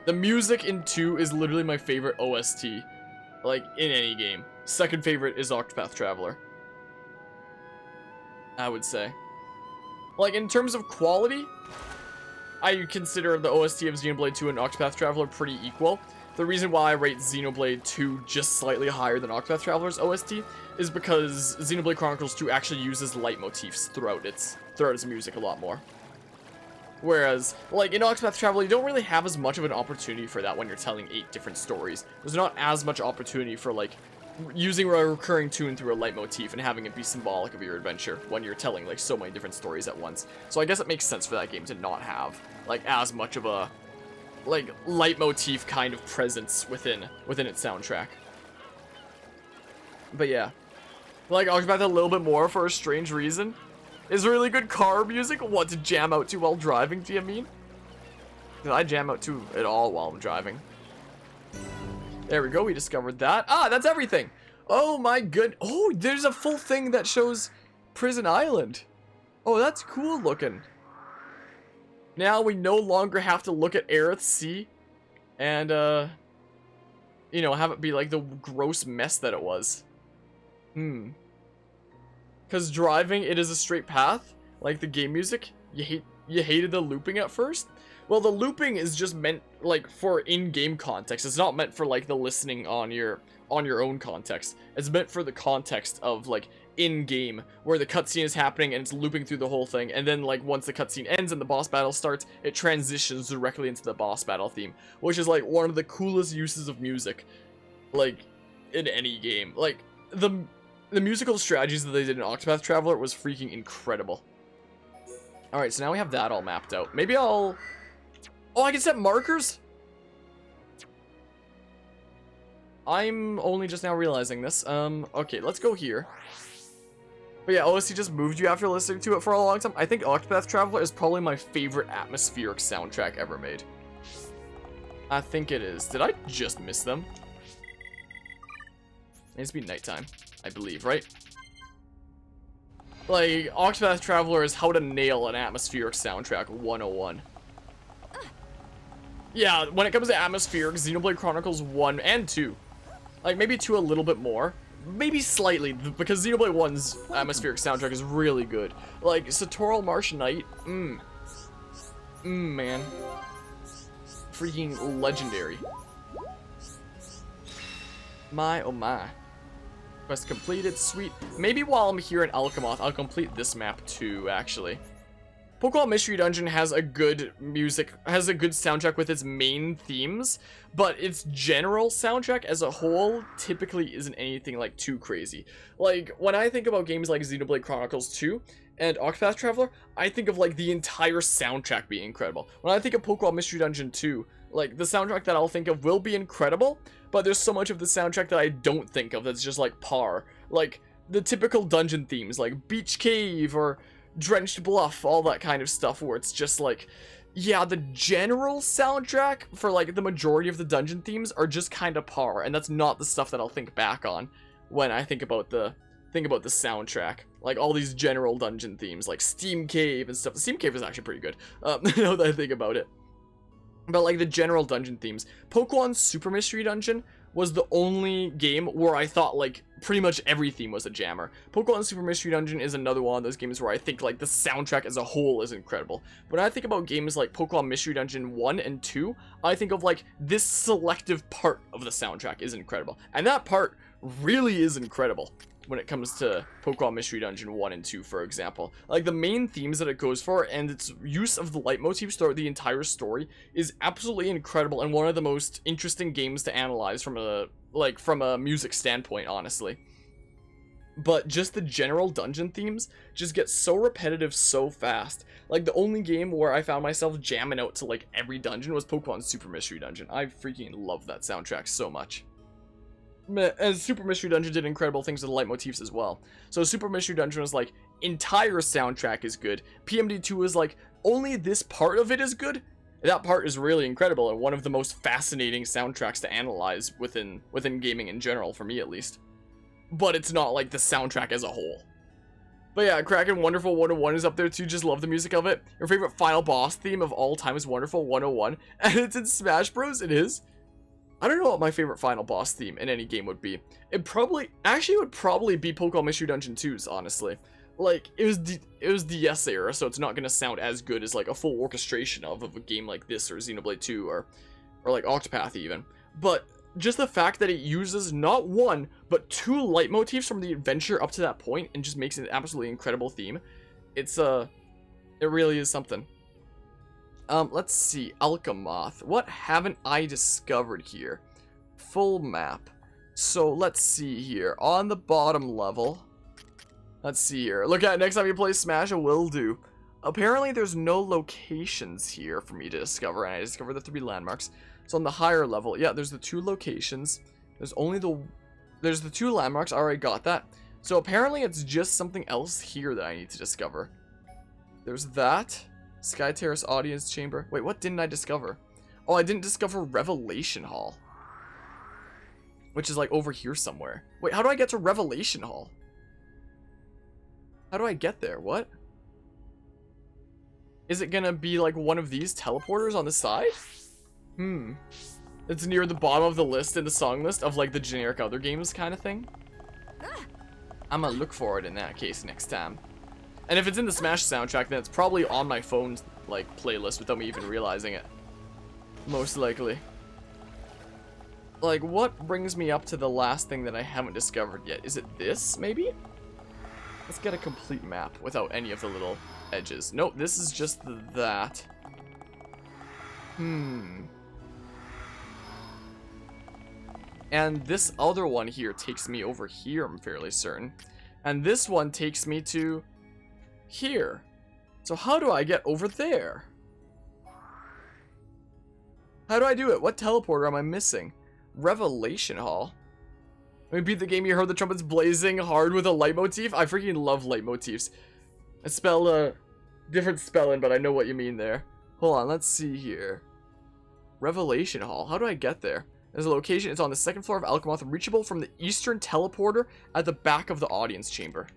The music in 2 is literally my favorite OST. Like, in any game. Second favorite is Octopath Traveler. I would say. Like, in terms of quality, I consider the OST of Xenoblade 2 and Octopath Traveler pretty equal. The reason why I rate Xenoblade 2 just slightly higher than Octopath Traveler's OST is because Xenoblade Chronicles 2 actually uses leitmotifs throughout its music a lot more. Whereas, like, in Octopath Traveler, you don't really have as much of an opportunity for that when you're telling 8 different stories. There's not as much opportunity for, like, using a recurring tune through a leitmotif and having it be symbolic of your adventure when you're telling, like, so many different stories at once. So I guess it makes sense for that game to not have, like, as much of a, like, leitmotif kind of presence within its soundtrack. But yeah. Like Octopath a little bit more for a strange reason. Is really good car music what to jam out to while driving, do you mean? Did I jam out to at all while I'm driving? There we go, we discovered that. Ah, that's everything! Oh my good. Oh, there's a full thing that shows Prison Island. Oh, that's cool looking. Now we no longer have to look at Eryth Sea and, you know, have it be like the gross mess that it was. Because driving, it is a straight path, like the game music. You hated the looping at first? Well, the looping is just meant, like, for in-game context. It's not meant for, like, the listening on your own context. It's meant for the context of, like, in-game, where the cutscene is happening and it's looping through the whole thing, and then, like, once the cutscene ends and the boss battle starts, it transitions directly into the boss battle theme, which is, like, one of the coolest uses of music, like, in any game. Like, the musical strategies that they did in Octopath Traveler was freaking incredible. Alright, so now we have that all mapped out. Maybe I'll... Oh, I can set markers? I'm only just now realizing this. Okay, let's go here. But yeah, OST just moved you after listening to it for a long time. I think Octopath Traveler is probably my favorite atmospheric soundtrack ever made. I think it is. Did I just miss them? It needs to be nighttime, I believe, right? Like, Octopath Traveler is how to nail an atmospheric soundtrack 101. Yeah, when it comes to atmospheric, Xenoblade Chronicles 1 and 2. Like, maybe 2 a little bit more. Maybe slightly, because Xenoblade 1's atmospheric soundtrack is really good. Like, Satorl Marsh Night, man. Freaking legendary. My, oh my. Quest completed, sweet. Maybe while I'm here in Alcamoth, I'll complete this map too, actually. Pokemon Mystery Dungeon has a good soundtrack with its main themes, but its general soundtrack as a whole typically isn't anything like too crazy. Like, when I think about games like Xenoblade Chronicles 2 and Octopath Traveler, I think of like the entire soundtrack being incredible. When I think of Pokemon Mystery Dungeon 2, like the soundtrack that I'll think of will be incredible, but there's so much of the soundtrack that I don't think of that's just like par. Like the typical dungeon themes like Beach Cave or Drenched Bluff, all that kind of stuff where it's just like, yeah, the general soundtrack for like the majority of the dungeon themes are just kind of par, and that's not the stuff that I'll think back on when I think about the soundtrack. Like all these general dungeon themes like Steam Cave and stuff. Steam Cave is actually pretty good, now that I think about it. But like the general dungeon themes, Pokemon Super Mystery Dungeon was the only game where I thought like pretty much every theme was a jammer. Pokemon Super Mystery Dungeon is another one of those games where I think like the soundtrack as a whole is incredible. When I think about games like Pokemon Mystery Dungeon 1 and 2, I think of like this selective part of the soundtrack is incredible. And that part really is incredible when it comes to Pokemon Mystery Dungeon 1 and 2, for example. Like, the main themes that it goes for, and its use of the leitmotifs throughout the entire story, is absolutely incredible, and one of the most interesting games to analyze from a music standpoint, honestly. But just the general dungeon themes just get so repetitive so fast. Like, the only game where I found myself jamming out to, like, every dungeon was Pokemon Super Mystery Dungeon. I freaking love that soundtrack so much. as Super Mystery Dungeon did incredible things with the leitmotifs as well. So Super Mystery Dungeon was like, entire soundtrack is good. PMD2 is like, only this part of it is good. That part is really incredible and one of the most fascinating soundtracks to analyze within gaming in general, for me at least. But it's not like the soundtrack as a whole. But yeah, Kraken Wonderful 101 is up there too, just love the music of it. Your favorite final boss theme of all time is Wonderful 101, and it's in Smash Bros, it is. I don't know what my favorite final boss theme in any game would be. It would probably be Pokemon Mystery Dungeon 2's, honestly. Like, it was the DS era, so it's not gonna sound as good as like a full orchestration of a game like this, or Xenoblade 2, or like Octopath even. But just the fact that it uses not one, but two leitmotifs from the adventure up to that point, and just makes it an absolutely incredible theme. It really is something. Let's see, Alcamoth. What haven't I discovered here? Full map. So let's see here. On the bottom level. Let's see here. Look at it next time you play Smash, it will do. Apparently there's no locations here for me to discover, and I discovered the 3 landmarks. So on the higher level, yeah, there's the 2 locations. There's the 2 landmarks. I already got that. So apparently it's just something else here that I need to discover. There's that. Sky Terrace Audience Chamber. Wait, what didn't I discover? Oh, I didn't discover Revelation Hall. Which is like over here somewhere. Wait, how do I get to Revelation Hall? How do I get there? What? Is it gonna be like one of these teleporters on the side? It's near the bottom of the list in the song list of like the generic other games kind of thing. I'm gonna look for it in that case next time. And if it's in the Smash soundtrack, then it's probably on my phone's like playlist without me even realizing it. Most likely. Like, what brings me up to the last thing that I haven't discovered yet? Is it this, maybe? Let's get a complete map without any of the little edges. Nope, this is just that. And this other one here takes me over here, I'm fairly certain. And this one takes me to here. So how do I get over there? How do I do it? What teleporter am I missing? Revelation Hall. Let me beat the game you heard the trumpets blazing hard with a leitmotif. I freaking love leitmotifs. I spell a different spelling, but I know what you mean there. Hold on, let's see here. Revelation Hall. How do I get there? There's a location. It's on the 2nd floor of Alcamoth, reachable from the eastern teleporter at the back of the audience chamber.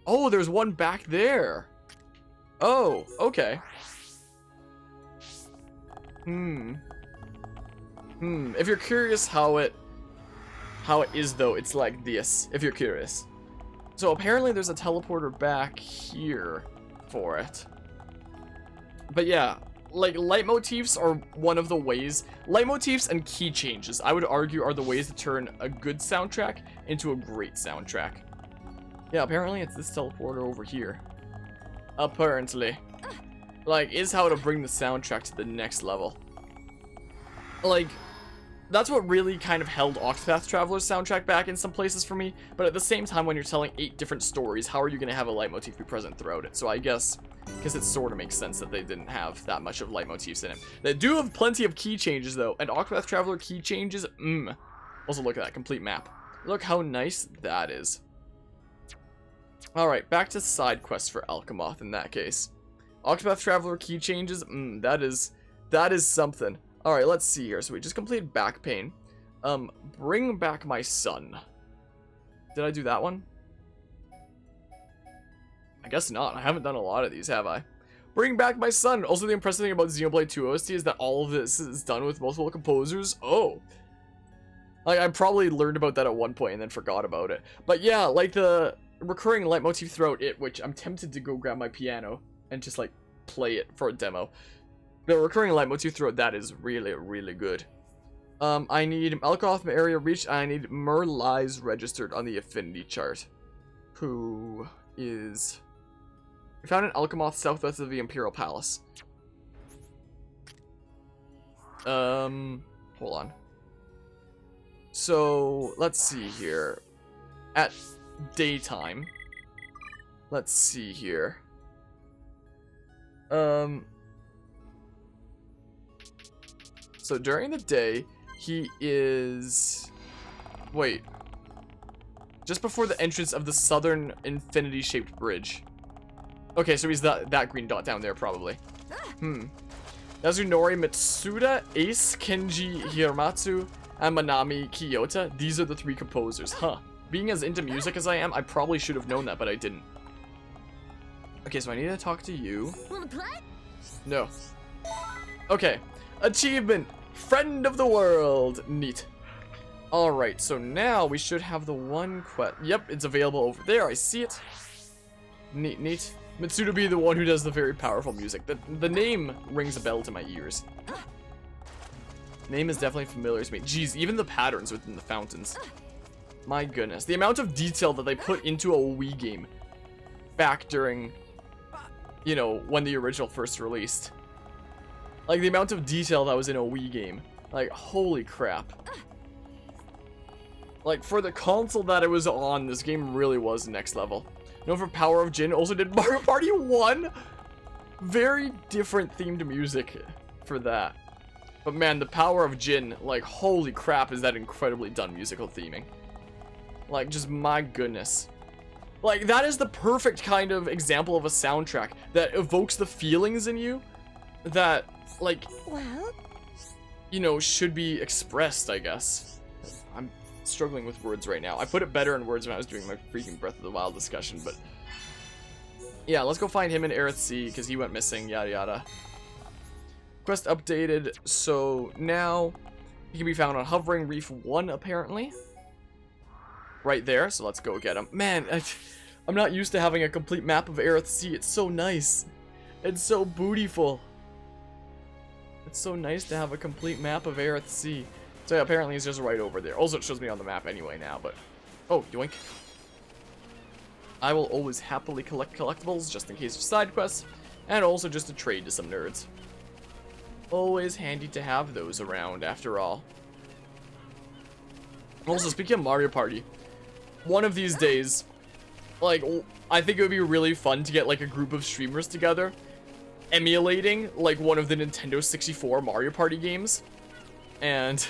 Oh, there's one back there. Oh, okay. If you're curious how it is though, it's like this, if you're curious. So apparently there's a teleporter back here for it. But yeah, like leitmotifs are one of the ways, leitmotifs and key changes, I would argue, are the ways to turn a good soundtrack into a great soundtrack. Yeah, apparently it's this teleporter over here. Apparently. Like, is how to bring the soundtrack to the next level. Like, that's what really kind of held Octopath Traveler's soundtrack back in some places for me, but at the same time, when you're telling 8 different stories, how are you going to have a leitmotif be present throughout it? So I guess it sort of makes sense that they didn't have that much of leitmotifs in it. They do have plenty of key changes, though, and Octopath Traveler key changes, Also, look at that complete map. Look how nice that is. Alright, back to side quests for Alcamoth in that case. Octopath Traveler key changes, that is something. Alright, let's see here. So we just completed back pain. Bring back my son. Did I do that one? I guess not. I haven't done a lot of these, have I? Bring back my son. Also, the impressive thing about Xenoblade 2 OST is that all of this is done with multiple composers. Oh. Like, I probably learned about that at one point and then forgot about it. But yeah, like the recurring leitmotif throughout it, which I'm tempted to go grab my piano and just, like, play it for a demo. The recurring leitmotif throughout that is really, really good. I need Alcamoth area reached, and I need Merlies registered on the affinity chart. Who is... We found an Alcamoth southwest of the Imperial Palace. Hold on. So, let's see here. At daytime. Let's see here. So during the day, he is Wait. Just before the entrance of the southern infinity-shaped bridge. Okay, so he's that green dot down there, probably. Yazunori Mitsuda, Ace, Kenji Hiramatsu, and Manami Kiyota. These are the 3 composers. Huh. Being as into music as I am, I probably should have known that, but I didn't. Okay, so I need to talk to you. Wanna play? No. Okay. Achievement! Friend of the world! Neat. Alright, so now we should have the one quest. Yep, it's available over there. I see it. Neat, neat. Mitsuda be the one who does the very powerful music. The name rings a bell to my ears. Name is definitely familiar to me. Jeez, even the patterns within the fountains. My goodness. The amount of detail that they put into a Wii game back during, you know, when the original first released. Like, the amount of detail that was in a Wii game. Like, holy crap. Like, for the console that it was on, this game really was next level. Known for Power of Jin, also did Mario Party 1. Very different themed music for that. But man, the Power of Jin, like, holy crap, is that incredibly done musical theming. Like, just my goodness. Like, that is the perfect kind of example of a soundtrack that evokes the feelings in you that, like, Well, you know, should be expressed, I guess. I'm struggling with words right now. I put it better in words when I was doing my freaking Breath of the Wild discussion, but yeah, let's go find him in Eryth Sea because he went missing, yada yada. Quest updated, so now he can be found on Hovering Reef 1 apparently. Right there, so let's go get him. Man, I'm not used to having a complete map of Eryth Sea. It's so nice. It's so bootyful. It's so nice to have a complete map of Eryth Sea. So yeah, apparently he's just right over there. Also, it shows me on the map anyway now, but... Oh, yoink. I will always happily collect collectibles, just in case of side quests, and also just to trade to some nerds. Always handy to have those around, after all. Also, speaking of Mario Party, one of these days, like, I think it would be really fun to get, like, a group of streamers together, emulating, like, one of the Nintendo 64 Mario Party games. And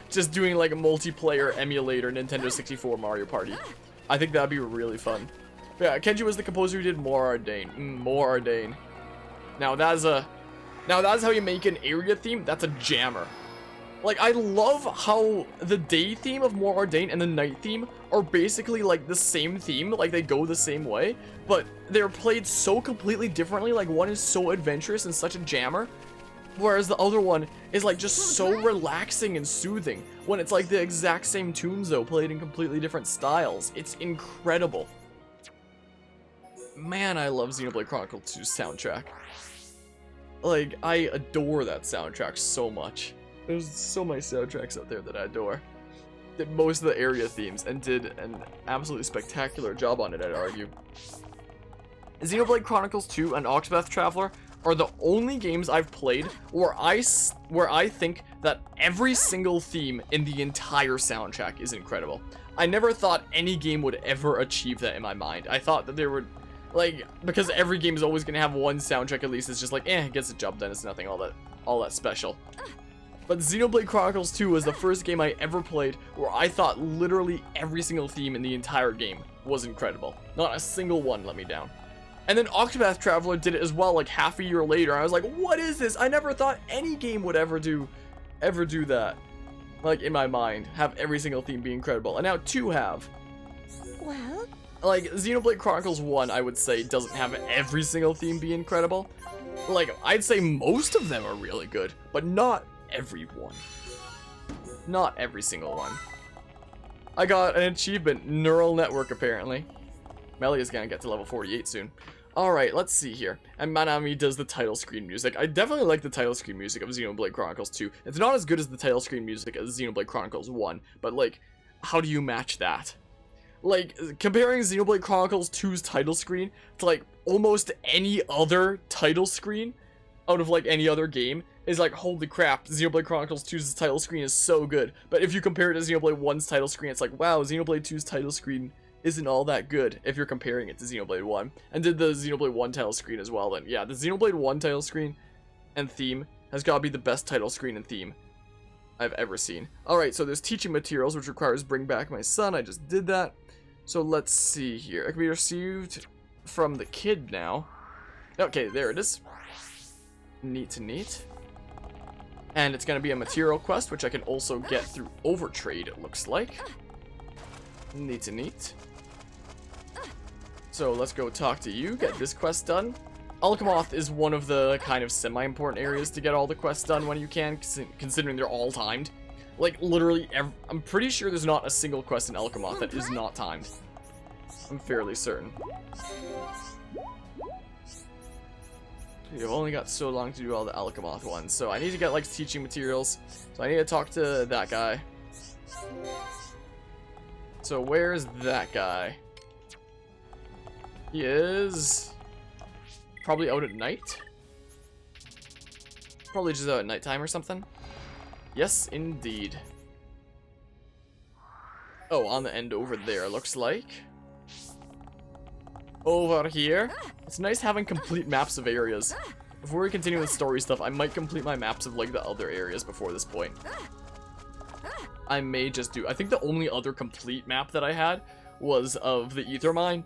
just doing like a multiplayer emulator Nintendo 64 Mario Party. I think that'd be really fun. But yeah, Kenji was the composer who did More Ardain. More Ardain. Now that's how you make an area theme. That's a jammer. Like, I love how the day theme of More Ardain and the night theme are basically like the same theme, like they go the same way, but they're played so completely differently. Like, one is so adventurous and such a jammer, whereas the other one is like just so relaxing and soothing, when it's like the exact same tunes though, played in completely different styles. It's incredible. Man, I love Xenoblade Chronicles 2's soundtrack. Like, I adore that soundtrack so much. There's so many soundtracks out there that I adore. Did most of the area themes and did an absolutely spectacular job on it, I'd argue. Xenoblade Chronicles 2 and Octopath Traveler are the only games I've played where I think that every single theme in the entire soundtrack is incredible. I never thought any game would ever achieve that in my mind. I thought that there would, like, because every game is always going to have one soundtrack at least, it's just like, it gets the job done, it's nothing all that special. But Xenoblade Chronicles 2 was the first game I ever played where I thought literally every single theme in the entire game was incredible. Not a single one let me down. And then Octopath Traveler did it as well, like half a year later. I was like, what is this? I never thought any game would ever do that. Like, in my mind, have every single theme be incredible. And now 2 have. well, Like, Xenoblade Chronicles 1, I would say, doesn't have every single theme be incredible. Like, I'd say most of them are really good, but not every one. Not every single one. I got an achievement, Neural Network, apparently. Melia's gonna get to level 48 soon. Alright, let's see here. And Manami does the title screen music. I definitely like the title screen music of Xenoblade Chronicles 2. It's not as good as the title screen music as Xenoblade Chronicles 1, but, like, how do you match that? Like, comparing Xenoblade Chronicles 2's title screen to, like, almost any other title screen out of, like, any other game is like, holy crap, Xenoblade Chronicles 2's title screen is so good. But if you compare it to Xenoblade 1's title screen, it's like, wow, Xenoblade 2's title screen isn't all that good if you're comparing it to Xenoblade 1. And did the Xenoblade 1 title screen as well, then yeah, the Xenoblade 1 title screen and theme has got to be the best title screen and theme I've ever seen. Alright, so there's teaching materials, which requires bring back my son. I just did that. So let's see here. It can be received from the kid now. Okay, there it is. Neat to neat. And it's going to be a material quest, which I can also get through overtrade, it looks like. Neat to neat. So let's go talk to you, get this quest done. Alcamoth is one of the kind of semi-important areas to get all the quests done when you can, considering they're all timed. Like, literally, I'm pretty sure there's not a single quest in Alcamoth that is not timed. I'm fairly certain. You've only got so long to do all the Alcamoth ones, so I need to get, like, teaching materials. So I need to talk to that guy. So where's that guy? He is probably out at night. Probably just out at nighttime or something. Yes, indeed. Oh, on the end over there, looks like. Over here. It's nice having complete maps of areas. Before we continue with story stuff, I might complete my maps of, like, the other areas before this point. I may just do. I think the only other complete map that I had was of the Ether Mine.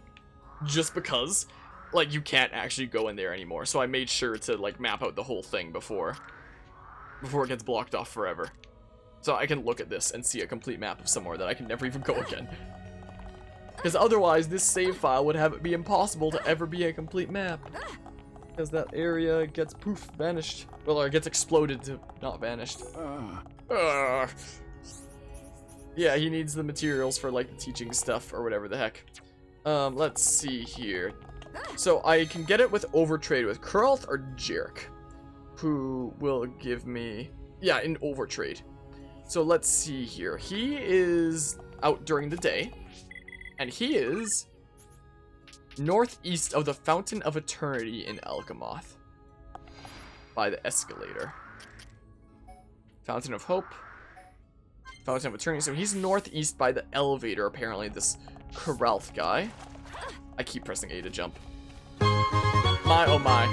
Just because, like, you can't actually go in there anymore. So I made sure to, like, map out the whole thing before it gets blocked off forever. So I can look at this and see a complete map of somewhere that I can never even go again. Because otherwise, this save file would have it be impossible to ever be a complete map. Because that area gets poof, vanished. Well, or it gets exploded to not vanished. Yeah, he needs the materials for, like, the teaching stuff or whatever the heck. Let's see here. So I can get it with overtrade with Kuralth or Jarek, who will give me, yeah, in overtrade. So let's see here. He is out during the day, and he is northeast of the Fountain of Eternity in Alcamoth by the escalator. Fountain of Hope, Fountain of Eternity. So he's northeast by the elevator, apparently, this Kuralth guy. I keep pressing A to jump. My oh my.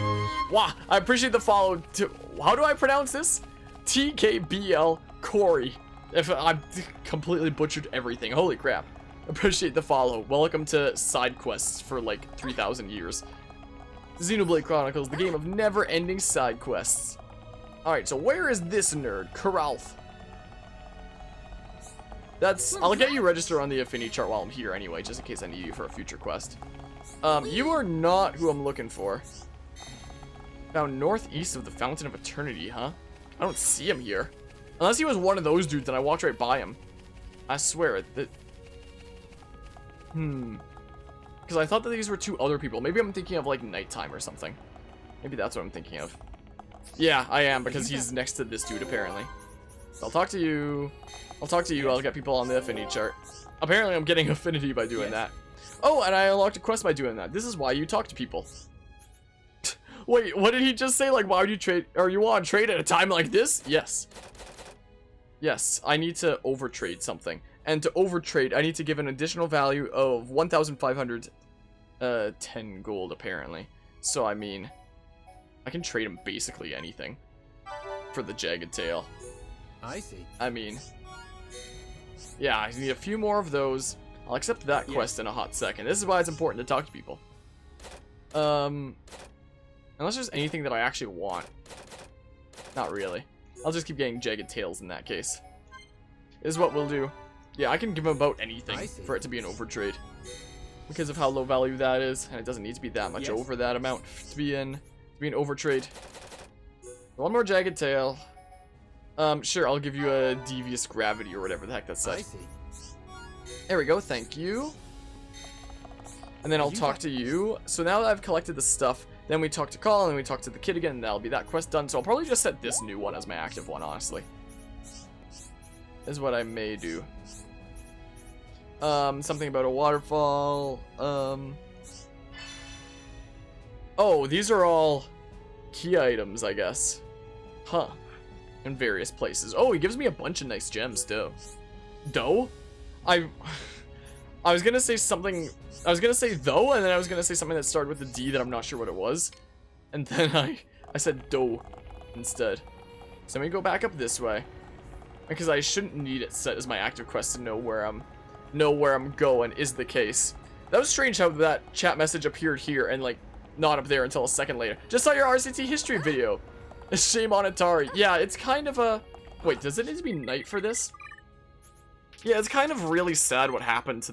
Wow, I appreciate the follow to, how do I pronounce this? TKBL Corey. If I completely butchered everything. Holy crap. Appreciate the follow. Welcome to Sidequests for like 3,000 years. Xenoblade Chronicles, the game of never-ending side quests. Alright, so where is this nerd? Kuralth. I'll get you registered on the affinity chart while I'm here anyway, just in case I need you for a future quest. You are not who I'm looking for. Found northeast of the Fountain of Eternity, huh? I don't see him here. Unless he was one of those dudes and I walked right by him. I swear it. Because I thought that these were two other people. Maybe I'm thinking of, like, nighttime or something. Maybe that's what I'm thinking of. Yeah, I am, because he's next to this dude, apparently. So I'll talk to you. I'll get people on the affinity chart. Apparently I'm getting affinity by doing that. Oh, and I unlocked a quest by doing that. This is why you talk to people. Wait, what did he just say? Like, why would you trade, or you want to trade at a time like this? Yes. Yes, I need to overtrade something. And to overtrade, I need to give an additional value of 1,510 gold, apparently. So, I mean, I can trade him basically anything for the Jagged Tail. I see. I mean, yeah, I need a few more of those. I'll accept that quest in a hot second. This is why it's important to talk to people. Unless there's anything that I actually want. Not really. I'll just keep getting Jagged Tails in that case. This is what we'll do. Yeah, I can give him about anything for it to be an overtrade. Because of how low value that is. And it doesn't need to be that much over that amount to be an overtrade. One more Jagged Tail. Sure, I'll give you a Devious Gravity or whatever the heck that says. There we go, thank you. And then I'll talk to you. So now that I've collected the stuff, then we talk to Call, and then we talk to the kid again, and that'll be that quest done. So I'll probably just set this new one as my active one, honestly. Is what I may do. Something about a waterfall. Oh, these are all key items, I guess. Huh. In various places. Oh, he gives me a bunch of nice gems, too. Dough? I was gonna say something. I was gonna say though, and then I was gonna say something that started with a D that I'm not sure what it was. And then I said dough instead. So let me go back up this way. because I shouldn't need it set as my active quest to know where I'm going is the case. That was strange how that chat message appeared here and like not up there until a second later. Just saw your RCT history video. Shame on Atari. Yeah, it's kind of a... Wait, does it need to be night for this? Yeah, it's kind of really sad what happened to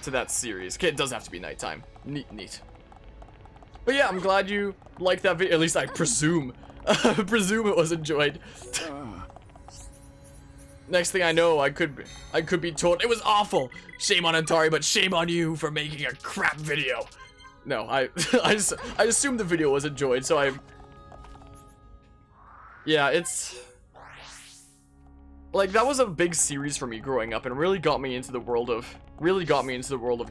that series. Okay, it does have to be nighttime. Neat. But yeah, I'm glad you liked that video. At least I presume. Presume it was enjoyed. Next thing I know, I could be told it was awful. Shame on Atari, but shame on you for making a crap video. No, I assumed the video was enjoyed, so yeah, it's like that was a big series for me growing up and really got me into the world of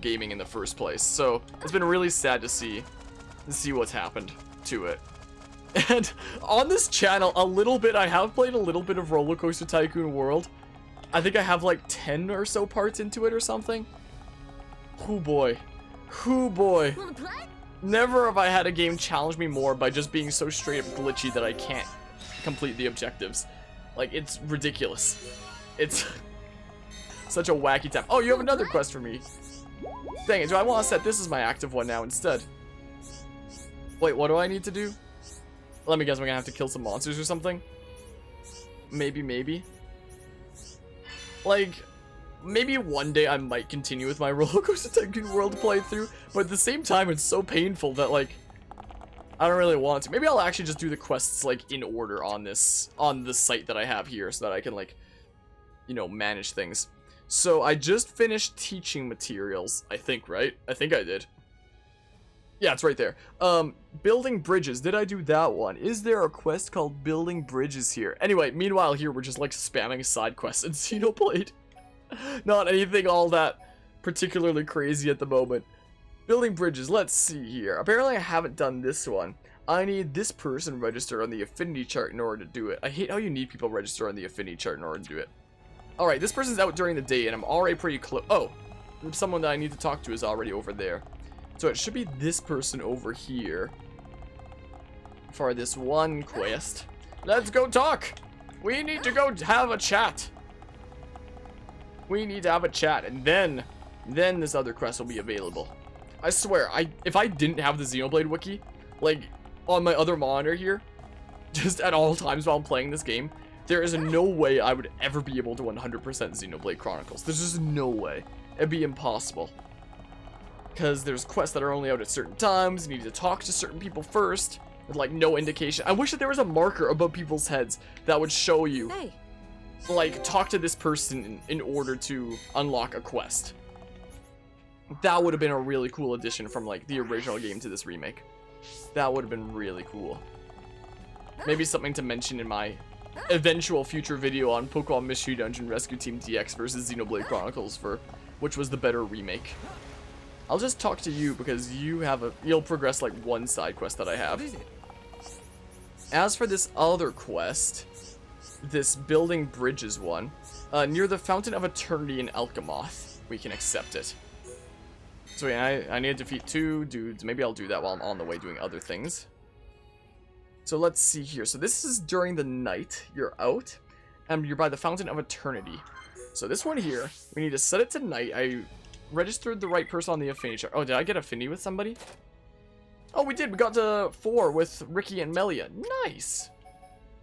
gaming in the first place. So it's been really sad to see what's happened to it. And on this channel, I have played a little bit of Roller Coaster Tycoon World. I think I have like 10 or so parts into it or something. Hoo boy. Never have I had a game challenge me more by just being so straight up glitchy that I can't complete the objectives. Like, it's ridiculous. It's such a wacky time. Oh, you have another quest for me. Dang it, do I want to set this as my active one now instead? Wait, what do I need to do? Let me guess, I'm gonna have to kill some monsters or something? Maybe. Like, maybe one day I might continue with my Roller Coaster Tycoon World playthrough, but at the same time, it's so painful that, like, I don't really want to. Maybe I'll actually just do the quests, like, in order on the site that I have here so that I can, like, you know, manage things. So, I just finished teaching materials, I think, right? I think I did. Yeah, it's right there. Building bridges. Did I do that one? Is there a quest called Building Bridges here? Anyway, meanwhile here, we're just, like, spamming side quests in Xenoblade. Not anything all that particularly crazy at the moment. Building bridges, let's see here. Apparently I haven't done this one. I need this person register on the affinity chart in order to do it. I hate how you need people register on the affinity chart in order to do it. Alright, this person's out during the day and I'm already pretty close. Oh, someone that I need to talk to is already over there. So it should be this person over here for this one quest. Let's go talk! We need to go have a chat. We need to have a chat and then this other quest will be available. I swear, if I didn't have the Xenoblade wiki, like, on my other monitor here, just at all times while I'm playing this game, there is no way I would ever be able to 100% Xenoblade Chronicles. There's just no way. It'd be impossible. Because there's quests that are only out at certain times, you need to talk to certain people first, with, like, no indication. I wish that there was a marker above people's heads that would show you, like, talk to this person in order to unlock a quest. That would have been a really cool addition from, like, the original game to this remake. That would have been really cool. Maybe something to mention in my eventual future video on Pokemon Mystery Dungeon Rescue Team DX versus Xenoblade Chronicles for which was the better remake. I'll just talk to you because you'll progress like one side quest that I have. As for this other quest, this Building Bridges one, near the Fountain of Eternity in Alcamoth, we can accept it. So yeah, I need to defeat 2 dudes. Maybe I'll do that while I'm on the way doing other things. So let's see here. So this is during the night. You're out, and you're by the Fountain of Eternity. So this one here, we need to set it to night. I registered the right person on the affinity chart. Oh, did I get affinity with somebody? Oh, we did. We got to 4 with Ricky and Melia. Nice.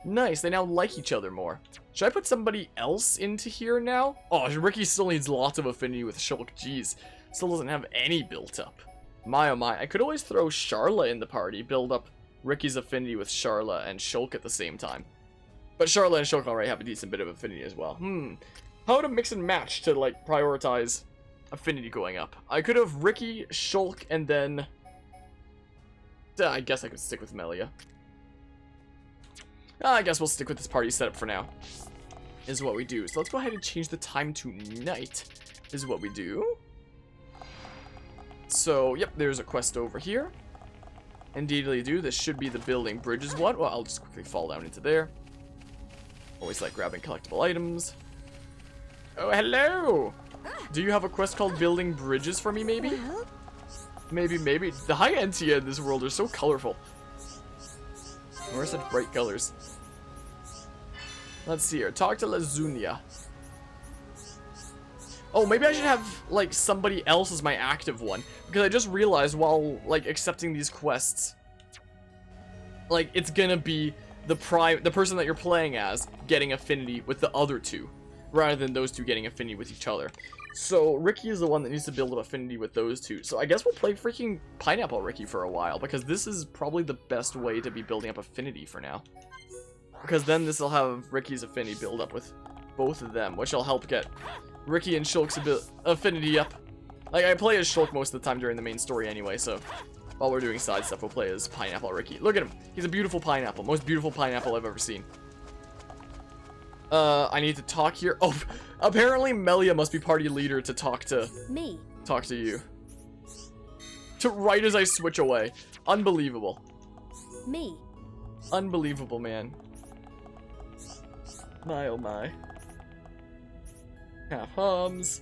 Nice. They now like each other more. Should I put somebody else into here now? Oh, Ricky still needs lots of affinity with Shulk. Jeez. Still doesn't have any built up. My oh my. I could always throw Charla in the party, build up Ricky's affinity with Charla and Shulk at the same time. But Charla and Shulk already have a decent bit of affinity as well. How to mix and match to, like, prioritize affinity going up? I could have Ricky, Shulk, and then... I guess I could stick with Melia. I guess we'll stick with this party setup for now. Is what we do. So let's go ahead and change the time to night. Is what we do. So, yep, there's a quest over here. Indeedly do. This should be the Building Bridges one. Well, I'll just quickly fall down into there. Always like grabbing collectible items. Oh, hello! Do you have a quest called Building Bridges for me, maybe? Maybe. The high Entia in this world are so colorful. Or such bright colors. Let's see here. Talk to Lazunia. Oh, maybe I should have, like, somebody else as my active one. Because I just realized while, like, accepting these quests, like, it's gonna be the person that you're playing as getting affinity with the other two, rather than those two getting affinity with each other. So, Ricky is the one that needs to build an affinity with those two. So, I guess we'll play freaking Pineapple Ricky for a while, because this is probably the best way to be building up affinity for now. Because then this will have Ricky's affinity build up with both of them, which will help get Ricky and Shulk's affinity up. Like, I play as Shulk most of the time during the main story anyway, so while we're doing side stuff, we'll play as Pineapple Ricky. Look at him. He's a beautiful pineapple. Most beautiful pineapple I've ever seen. I need to talk here. Oh, apparently Melia must be party leader to talk to me. Talk to you. Right as I switch away. Unbelievable. Me. Unbelievable, man. My oh my. Half hums.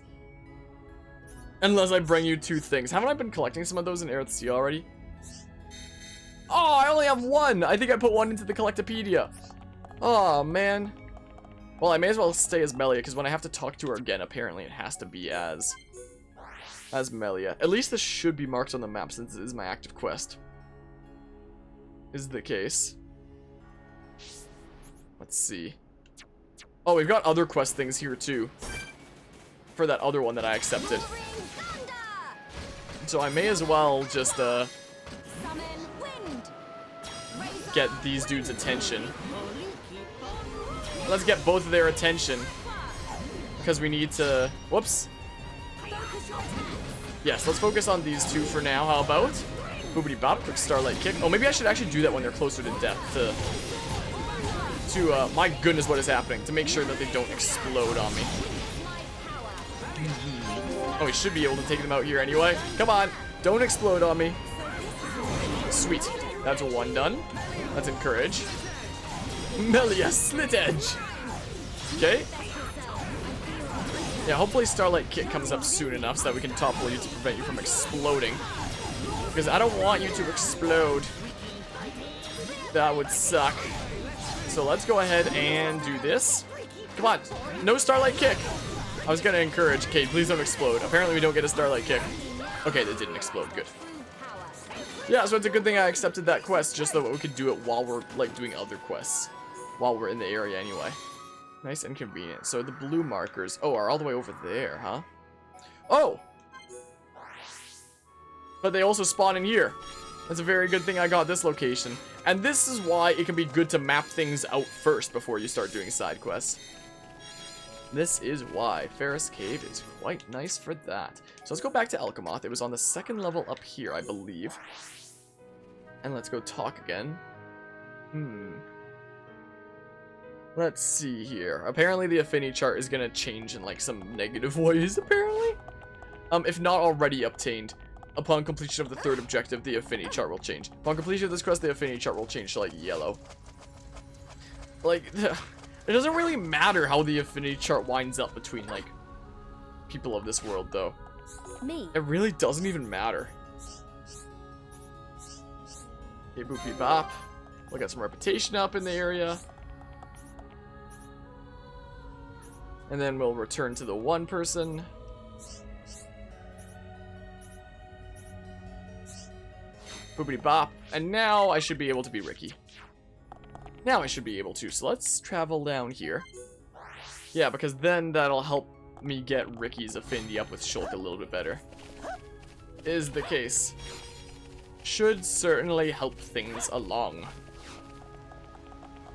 Unless I bring you 2 things. Haven't I been collecting some of those in Eryth Sea already? Oh, I only have 1. I think I put 1 into the Collectopedia. Oh, man. Well, I may as well stay as Melia, because when I have to talk to her again, apparently it has to be as Melia. At least this should be marked on the map, since it is my active quest. Is the case. Let's see. Oh, we've got other quest things here, too. For that other one that I accepted. So I may as well just, get these dudes' attention. Let's get both of their attention. Because we need to... Whoops. Yes, let's focus on these 2 for now. How about? Boobity bop, quick starlight kick. Oh, maybe I should actually do that when they're closer to death my goodness, what is happening? To make sure that they don't explode on me. Oh, we should be able to take them out here anyway. Come on, don't explode on me. Sweet, that's 1 done. Let's encourage. Melia, slit edge. Okay. Yeah, hopefully Starlight Kick comes up soon enough so that we can topple you to prevent you from exploding. Because I don't want you to explode. That would suck. So let's go ahead and do this. Come on, no Starlight Kick. I was gonna encourage Kate, please don't explode. Apparently we don't get a Starlight Kick. Okay, that didn't explode, good. Yeah, so it's a good thing I accepted that quest, just so that we could do it while we're, like, doing other quests. While we're in the area anyway. Nice and convenient. So the blue markers, oh, are all the way over there, huh? Oh! But they also spawn in here. That's a very good thing I got this location. And this is why it can be good to map things out first before you start doing side quests. This is why Ferris Cave is quite nice for that. So let's go back to Alcamoth. It was on the 2nd level up here, I believe. And let's go talk again. Let's see here. Apparently the affinity chart is gonna change in like some negative ways, apparently. If not already obtained. Upon completion of the 3rd objective, the affinity chart will change. Upon completion of this quest, the affinity chart will change to like yellow. Like, it doesn't really matter how the affinity chart winds up between like people of this world, though. Me. It really doesn't even matter. Hey, boopy bop. We'll get some reputation up in the area. And then we'll return to the 1 person. Boopity bop. And now I should be able to be Ricky. Now I should be able to. So let's travel down here. Yeah, because then that'll help me get Ricky's affinity up with Shulk a little bit better. Is the case. Should certainly help things along.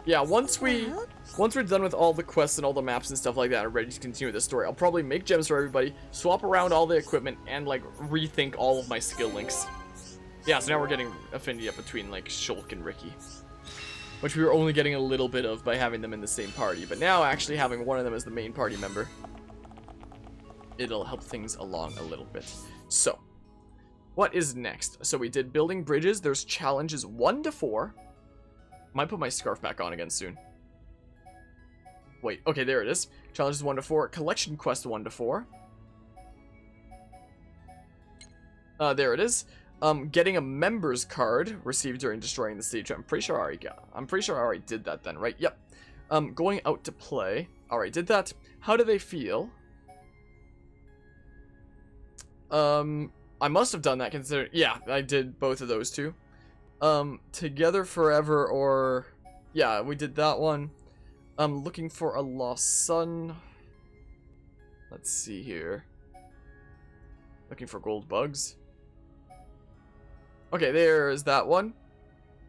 Yeah, once we're done with all the quests and all the maps and stuff like that and ready to continue this story, I'll probably make gems for everybody, swap around all the equipment, and like rethink all of my skill links. Yeah, so now we're getting affinity up between like Shulk and Ricky, which we were only getting a little bit of by having them in the same party, but now actually having one of them as the main party member, it'll help things along a little bit. So, what is next? So we did building bridges. There's challenges 1 to 4. Might put my scarf back on again soon. Wait, okay, there it is. Challenges 1 to 4. Collection quest 1 to 4. There it is. Getting a member's card received during destroying the stage. I'm pretty sure I already did that then, right? Yep. Going out to play. Alright, did that. How do they feel? I must have done that considering... Yeah, I did both of those two. Together Forever or... Yeah, we did that one. Looking for a lost son. Let's see here. Looking for gold bugs. Okay, there's that one.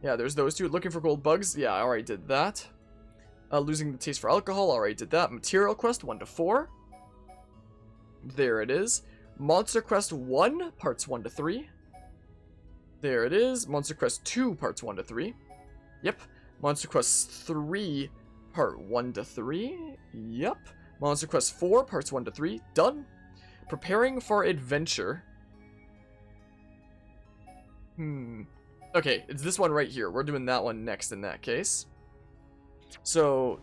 Yeah, there's those two. Looking for gold bugs. Yeah, I already did that. Losing the taste for alcohol. Already did that. Material quest 1 to 4. There it is. Monster Quest 1, parts 1 to 3. There it is. Monster Quest 2, parts 1 to 3. Yep. Monster Quest 3, part 1 to 3. Yep. Monster Quest 4, parts 1 to 3. Done. Preparing for adventure. Okay, it's this one right here. We're doing that one next in that case. So,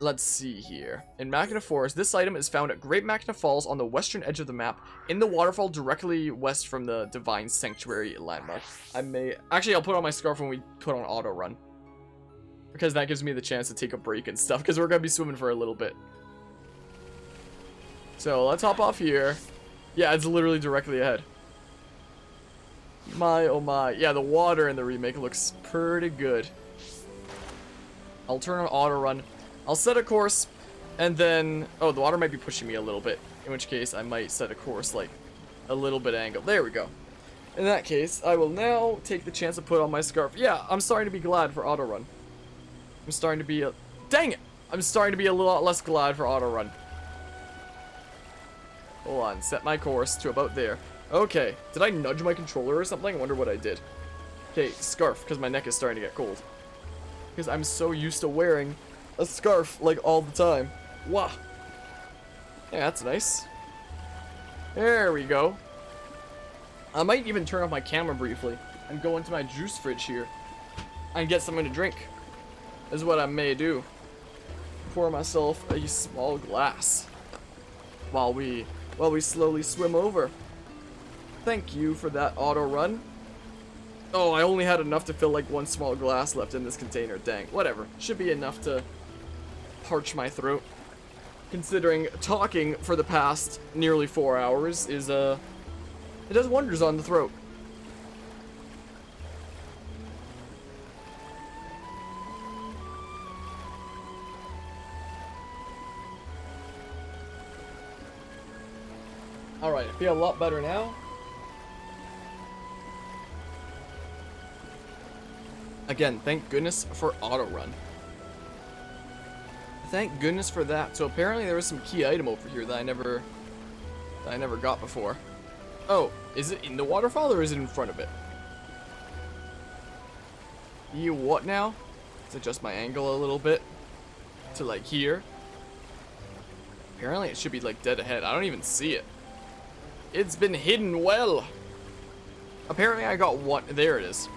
let's see here. In Machina Forest, this item is found at Great Machina Falls on the western edge of the map, in the waterfall directly west from the Divine Sanctuary landmark. Actually, I'll put on my scarf when we put on auto run, because that gives me the chance to take a break and stuff, because we're going to be swimming for a little bit. So, let's hop off here. Yeah, it's literally directly ahead. My, oh my. Yeah, the water in the remake looks pretty good. I'll turn on auto run. I'll set a course, and then... Oh, the water might be pushing me a little bit. In which case, I might set a course, like, a little bit angled. There we go. In that case, I will now take the chance to put on my scarf. Yeah, I'm starting to be glad for auto run. I'm starting to be... Dang it! I'm starting to be a lot less glad for auto run. Hold on. Set my course to about there. Okay. Did I nudge my controller or something? I wonder what I did. Okay, scarf, because my neck is starting to get cold. Because I'm so used to wearing a scarf, like, all the time. Wow. Yeah, that's nice. There we go. I might even turn off my camera briefly and go into my juice fridge here and get something to drink. Is what I may do. Pour myself a small glass while we slowly swim over. Thank you for that auto run. Oh, I only had enough to fill like one small glass left in this container. Dang. Whatever. Should be enough to parch my throat. Considering talking for the past nearly 4 hours is, it does wonders on the throat. Alright, I feel a lot better now. Again, thank goodness for auto run. Thank goodness for that. So apparently there was some key item over here that I never got before. Oh, is it in the waterfall or is it in front of it? You what now? Let's adjust my angle a little bit to like here. Apparently it should be like dead ahead. I don't even see it. It's been hidden well. Apparently I got one. There it is.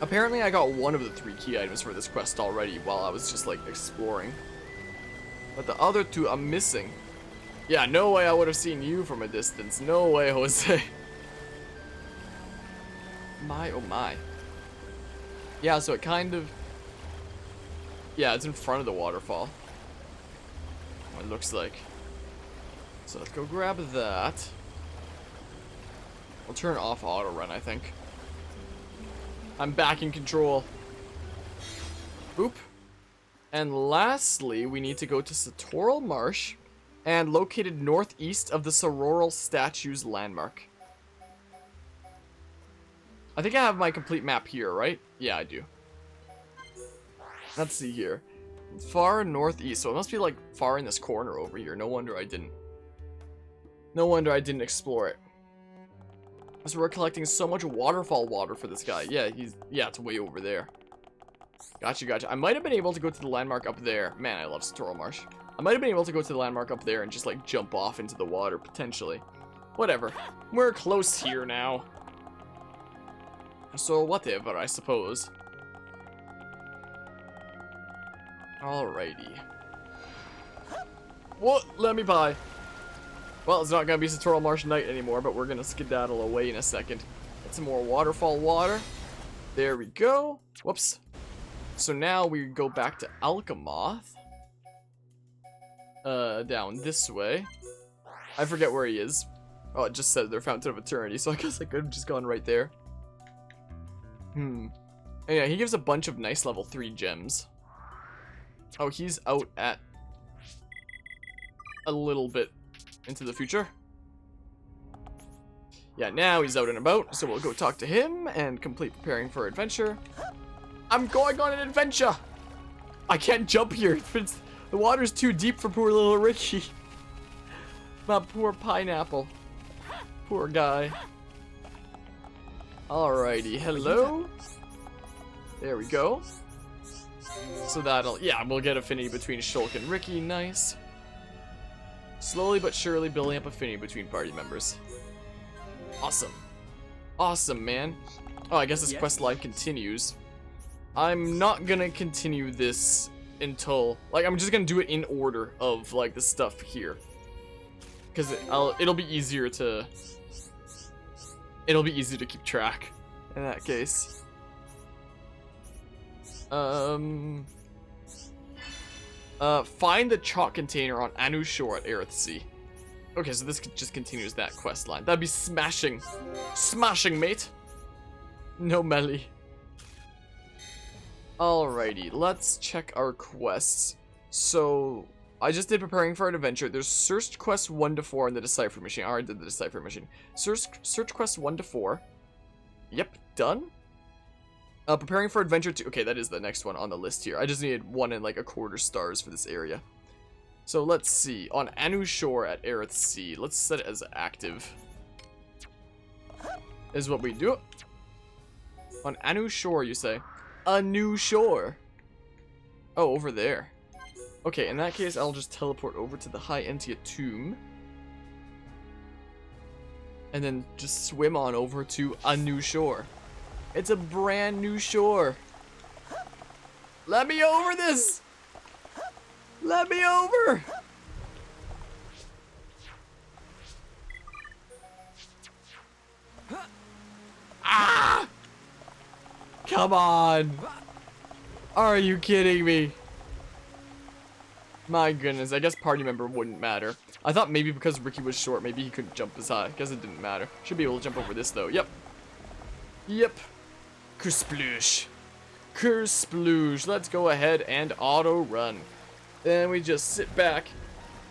Apparently I got one of the 3 key items for this quest already while I was just like exploring. But the other 2 I'm missing. Yeah, no way I would have seen you from a distance. No way, Jose. My, oh my. Yeah, so it kind of... Yeah, it's in front of the waterfall. It looks like. So let's go grab that. We'll turn off auto run, I think. I'm back in control. Boop. And lastly, we need to go to Satorl Marsh and located northeast of the Satorl statue's landmark. I think I have my complete map here, right? Yeah, I do. Let's see here. Far northeast, so it must be like far in this corner over here. No wonder I didn't explore it. So we're collecting so much waterfall water for this guy. Yeah, it's way over there. Gotcha. I might have been able to go to the landmark up there. Man, I love Satorl Marsh. I might have been able to go to the landmark up there and just like jump off into the water, potentially. Whatever. We're close here now. So whatever, I suppose. Alrighty. What? Let me by. Well, it's not going to be Satorl Marsh night anymore, but we're going to skedaddle away in a second. Get some more waterfall water. There we go. Whoops. So now we go back to Alcamoth. Down this way. I forget where he is. Oh, it just said their Fountain of Eternity, so I guess I could have just gone right there. And yeah, he gives a bunch of nice level 3 gems. Oh, he's out at a little bit into the future. Yeah, now he's out and about, so we'll go talk to him and complete preparing for adventure. I'm going on an adventure! I can't jump here. The water's too deep for poor little Ricky. My poor pineapple. Poor guy. Alrighty, hello. There we go. So that'll, yeah, we'll get affinity between Shulk and Ricky, nice. Slowly but surely building up affinity between party members. Awesome. Awesome, man. Oh, I guess this quest line continues. I'm not gonna continue this until, like, I'm just gonna do it in order of, like, the stuff here. Because it'll be easier to keep track in that case. Find the chalk container on Anu's shore at Eryth Sea. Okay, so this just continues that quest line. That'd be smashing. Smashing, mate. No melee. Alrighty, let's check our quests. So, I just did preparing for an adventure. There's search quests 1 to 4 in the decipher machine. I already did the decipher machine. Search quests 1 to 4. Yep, done. Preparing for adventure 2. Okay, that is the next one on the list here. I just needed 1 and like a quarter stars for this area. So let's see. On Anu's shore at Eryth Sea. Let's set it as active. Is what we do. On Anu's shore, you say. A new shore. Oh, over there. Okay, in that case, I'll just teleport over to the High Entia tomb. And then just swim on over to a new shore. It's a brand new shore. Let me over this. Let me over. Ah! Come on. Are you kidding me? My goodness, I guess party member wouldn't matter. I thought maybe because Ricky was short, maybe he couldn't jump as high. Guess it didn't matter. Should be able to jump over this though. Yep. Yep. Kersploosh. Kersploosh. Let's go ahead and auto run. Then we just sit back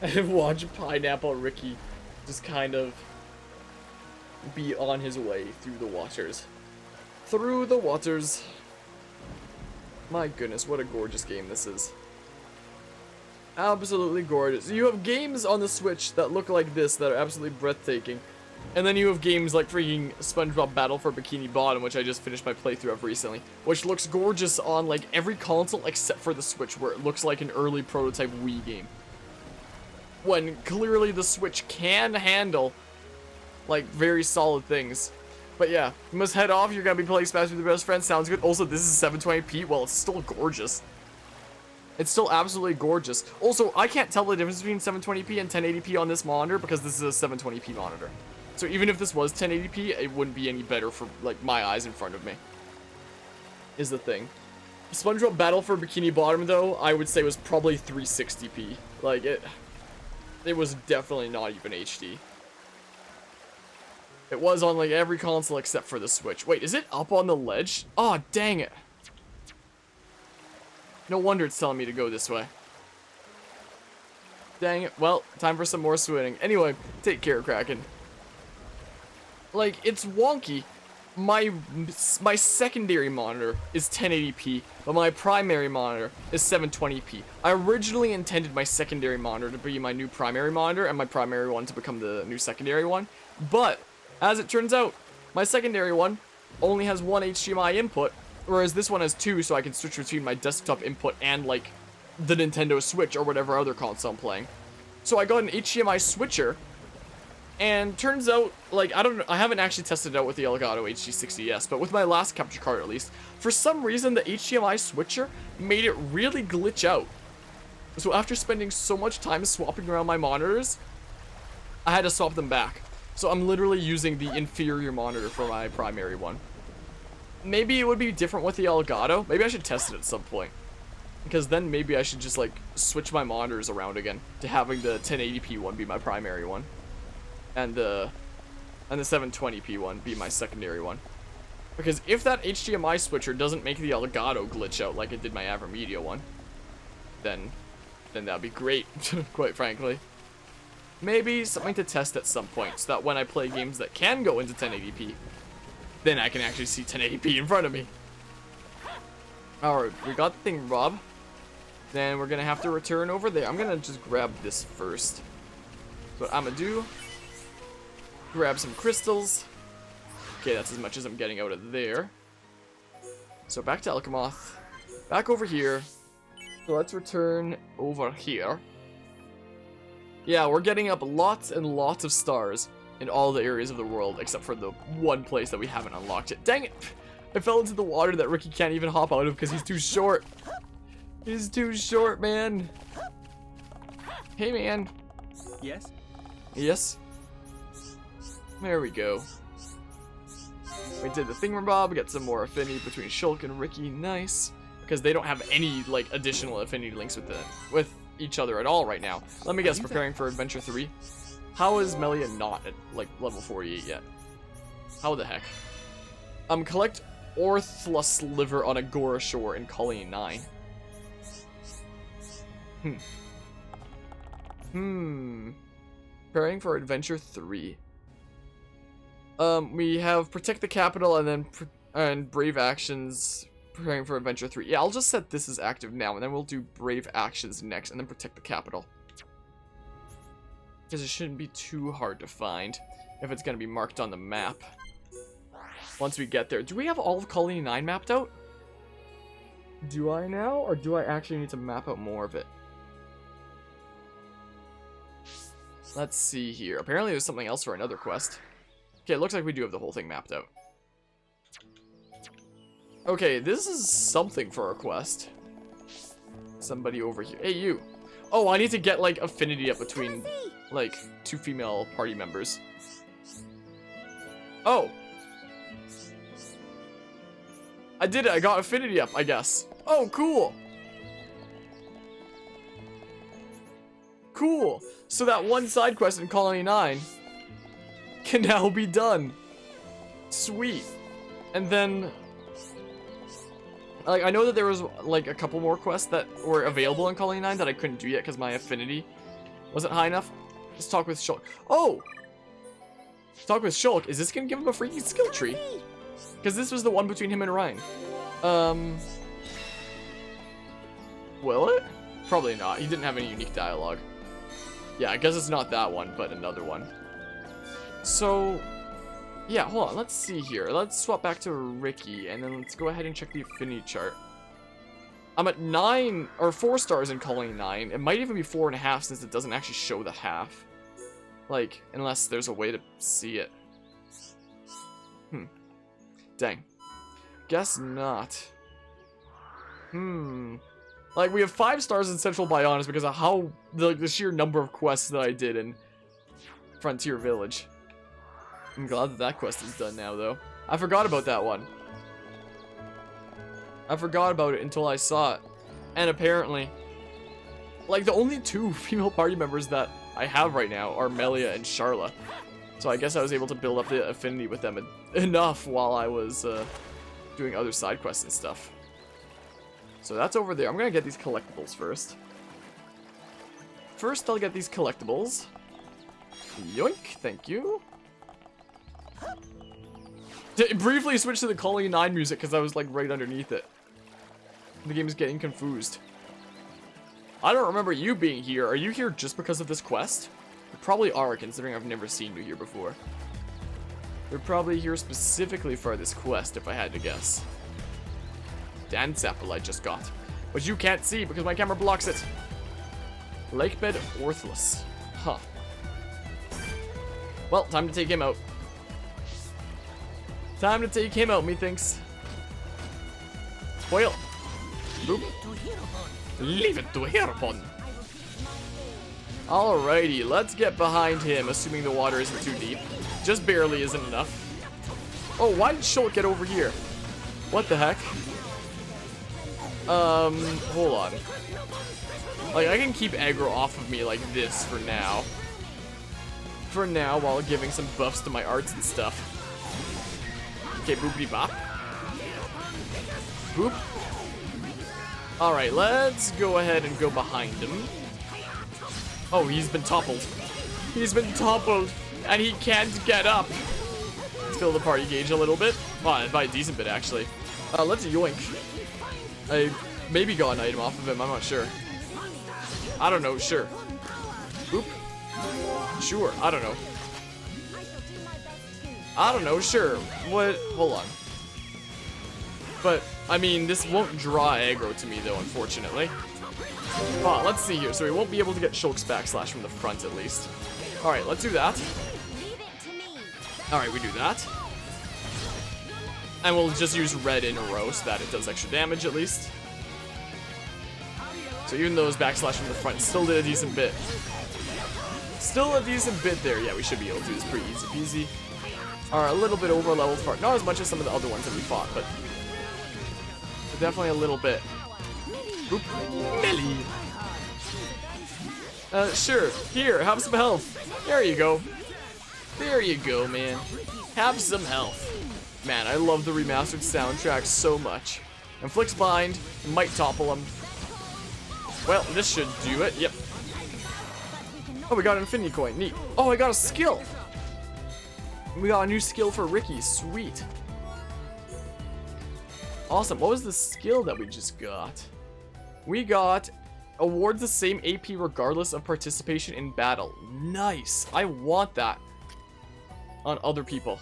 and watch Pineapple Ricky just kind of be on his way through the waters. Through the waters. My goodness, what a gorgeous game this is. Absolutely gorgeous. You have games on the Switch that look like this that are absolutely breathtaking. And then you have games like freaking SpongeBob Battle for Bikini Bottom, which I just finished my playthrough of recently, which looks gorgeous on like every console except for the Switch, where it looks like an early prototype Wii game. When clearly the Switch can handle like very solid things. But yeah, you must head off. You're gonna be playing Smash with your best friend. Sounds good. Also, this is 720p. Well, it's still gorgeous. It's still absolutely gorgeous. Also, I can't tell the difference between 720p and 1080p on this monitor because this is a 720p monitor. So even if this was 1080p, it wouldn't be any better for like my eyes in front of me. Is the thing. SpongeBob Battle for Bikini Bottom though, I would say was probably 360p. Like it was definitely not even HD. It was on like every console except for the Switch. Wait, is it up on the ledge? Oh, dang it. No wonder it's telling me to go this way. Dang it. Well, time for some more swimming. Anyway, take care, Kraken. Like, it's wonky. My secondary monitor is 1080p, but my primary monitor is 720p. I originally intended my secondary monitor to be my new primary monitor and my primary one to become the new secondary one. But, as it turns out, my secondary one only has one HDMI input, whereas this one has two, so I can switch between my desktop input and, like, the Nintendo Switch or whatever other console I'm playing. So I got an HDMI switcher, and turns out, like, I haven't actually tested it out with the Elgato HD60S, but with my last capture card at least, for some reason the HDMI switcher made it really glitch out. So after spending so much time swapping around my monitors, I had to swap them back. So I'm literally using the inferior monitor for my primary one. maybe it would be different with the Elgato. Maybe I should test it at some point. Because then maybe I should just, like, switch my monitors around again to having the 1080p one be my primary one. And the 720p one be my secondary one. Because if that HDMI switcher doesn't make the Elgato glitch out like it did my Avermedia one, then that'd be great, quite frankly. Maybe something to test at some point, so that when I play games that can go into 1080p, then I can actually see 1080p in front of me. Alright, we got the thing, Rob. Then we're gonna have to return over there. I'm gonna just grab this first. What I'm gonna do, grab some crystals. Okay, that's as much as I'm getting out of there. So back to Alcamoth. Back over here. So let's return over here. Yeah, we're getting up lots and lots of stars in all the areas of the world, except for the one place that we haven't unlocked yet. Dang it! I fell into the water that Ricky can't even hop out of because he's too short. He's too short, man. Hey, man. Yes? Yes? There we go. We did the thingamabob, got some more affinity between Shulk and Ricky. Nice. Because they don't have any, like, additional affinity links with each other at all right now. Let me guess, preparing for Adventure 3. How is Melia not at, like, level 48 yet? How the heck? Collect Orthlus liver on Agora Shore in Colony 9. Preparing for Adventure 3. We have Protect the Capital and Brave Actions. Preparing for Adventure 3. Yeah, I'll just set this as active now, and then we'll do Brave Actions next, and then Protect the Capital. Because it shouldn't be too hard to find if it's going to be marked on the map. Once we get there. Do we have all of Colony 9 mapped out? Do I now, or do I actually need to map out more of it? Let's see here. Apparently there's something else for another quest. Okay, it looks like we do have the whole thing mapped out. Okay, this is something for our quest. Somebody over here. Hey, you. Oh, I need to get, like, affinity up between, like, 2 female party members. Oh. I did it. I got affinity up, I guess. Oh, cool. Cool. So that one side quest in Colony 9 can now be done. Sweet. And then, like, I know that there was, like, a couple more quests that were available in Colony 9 that I couldn't do yet because my affinity wasn't high enough. Let's talk with Shulk. Oh! Talk with Shulk. Is this gonna give him a freaking skill tree? Because this was the one between him and Ryan. Will it? Probably not. He didn't have any unique dialogue. Yeah, I guess it's not that one, but another one. So, yeah, hold on. Let's see here. Let's swap back to Ricky, and then let's go ahead and check the affinity chart. I'm at 9 or 4 stars in Colony 9. It might even be 4.5 since it doesn't actually show the half. Like, unless there's a way to see it. Dang. Guess not. Like, we have 5 stars in Central Bionis because of how, the sheer number of quests that I did in Frontier Village. I'm glad that that quest is done now, though. I forgot about that one. I forgot about it until I saw it. And apparently, like, the only 2 female party members that I have right now are Melia and Sharla. So I guess I was able to build up the affinity with them enough while I was doing other side quests and stuff. So that's over there. I'm gonna get these collectibles first. First, I'll get these collectibles. Yoink, thank you. Briefly switch to the Colony 9 music because I was, like, right underneath it. The game is getting confused. I don't remember you being here. Are you here just because of this quest? You probably are, considering I've never seen you here before. You're probably here specifically for this quest, if I had to guess. Dance apple I just got. But you can't see because my camera blocks it. Lakebed Orthless. Huh. Well, time to take him out. Time to take him out, methinks. Well. Boop. Leave it to Hereupon. Alrighty, let's get behind him, assuming the water isn't too deep. Just barely isn't enough. Oh, why did Shulk get over here? What the heck? Hold on. Like, I can keep aggro off of me like this for now. For now, while giving some buffs to my arts and stuff. Okay, boopity bop. Boop. Alright, let's go ahead and go behind him. Oh, he's been toppled. He's been toppled, and he can't get up. Let's fill the party gauge a little bit. Well, by a decent bit, actually. Let's yoink. I maybe got an item off of him, I'm not sure. I don't know, sure. Boop. Sure, I don't know. I don't know, sure. What? Hold on. But, I mean, this won't draw aggro to me, though, unfortunately. Oh, let's see here. So we won't be able to get Shulk's backslash from the front, at least. Alright, let's do that. Alright, we do that. And we'll just use red in a row so that it does extra damage, at least. So even though his backslash from the front still did a decent bit. Still a decent bit there. Yeah, we should be able to do this pretty easy peasy. Alright, a little bit over leveled for it. Not as much as some of the other ones that we fought, but definitely a little bit. Oop. Melia. Sure. Here, have some health. There you go. There you go, man. Have some health. Man, I love the remastered soundtrack so much. Inflicts bind, might topple him. Well, this should do it. Yep. Oh, we got an infinity coin. Neat. Oh, I got a skill. We got a new skill for Ricky. Sweet. Awesome. What was the skill that we just got? We got awards the same AP regardless of participation in battle. Nice. I want that on other people.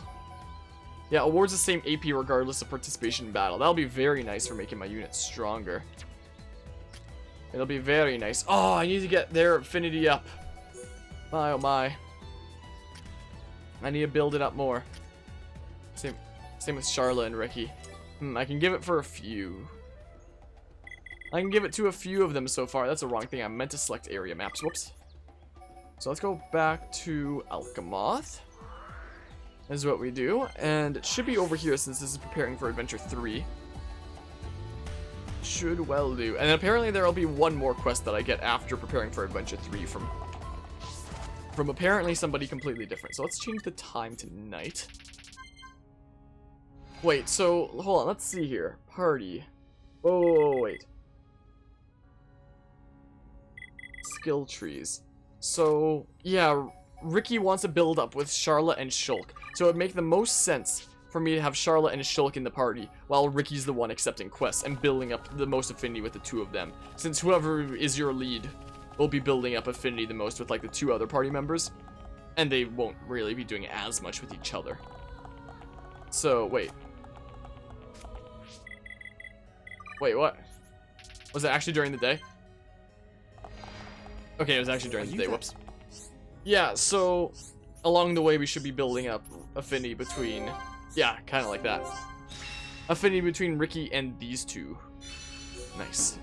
Yeah, awards the same AP regardless of participation in battle. That'll be very nice for making my units stronger. It'll be very nice. Oh, I need to get their affinity up. My oh my. I need to build it up more. Same with Charlotte and Ricky. I can give it for a few. I can give it to a few of them so far. That's the wrong thing. I meant to select area maps. Whoops. So let's go back to Alcamoth. This is what we do. And it should be over here since this is preparing for Adventure 3. Should well do. And apparently there will be one more quest that I get after preparing for Adventure 3 from apparently somebody completely different. So let's change the time to night. Wait, so hold on, let's see here. Party. Oh, wait. Skill trees. So, yeah, Ricky wants to build up with Charlotte and Shulk. So it would make the most sense for me to have Charlotte and Shulk in the party, while Ricky's the one accepting quests and building up the most affinity with the two of them. Since whoever is your lead will be building up affinity the most with like the two other party members, and they won't really be doing as much with each other. So, wait. Wait, what? Was it actually during the day? Okay, it was actually during the day, whoops. Yeah, so along the way we should be building up affinity between, yeah, kind of like that. Affinity between Ricky and these two. Nice.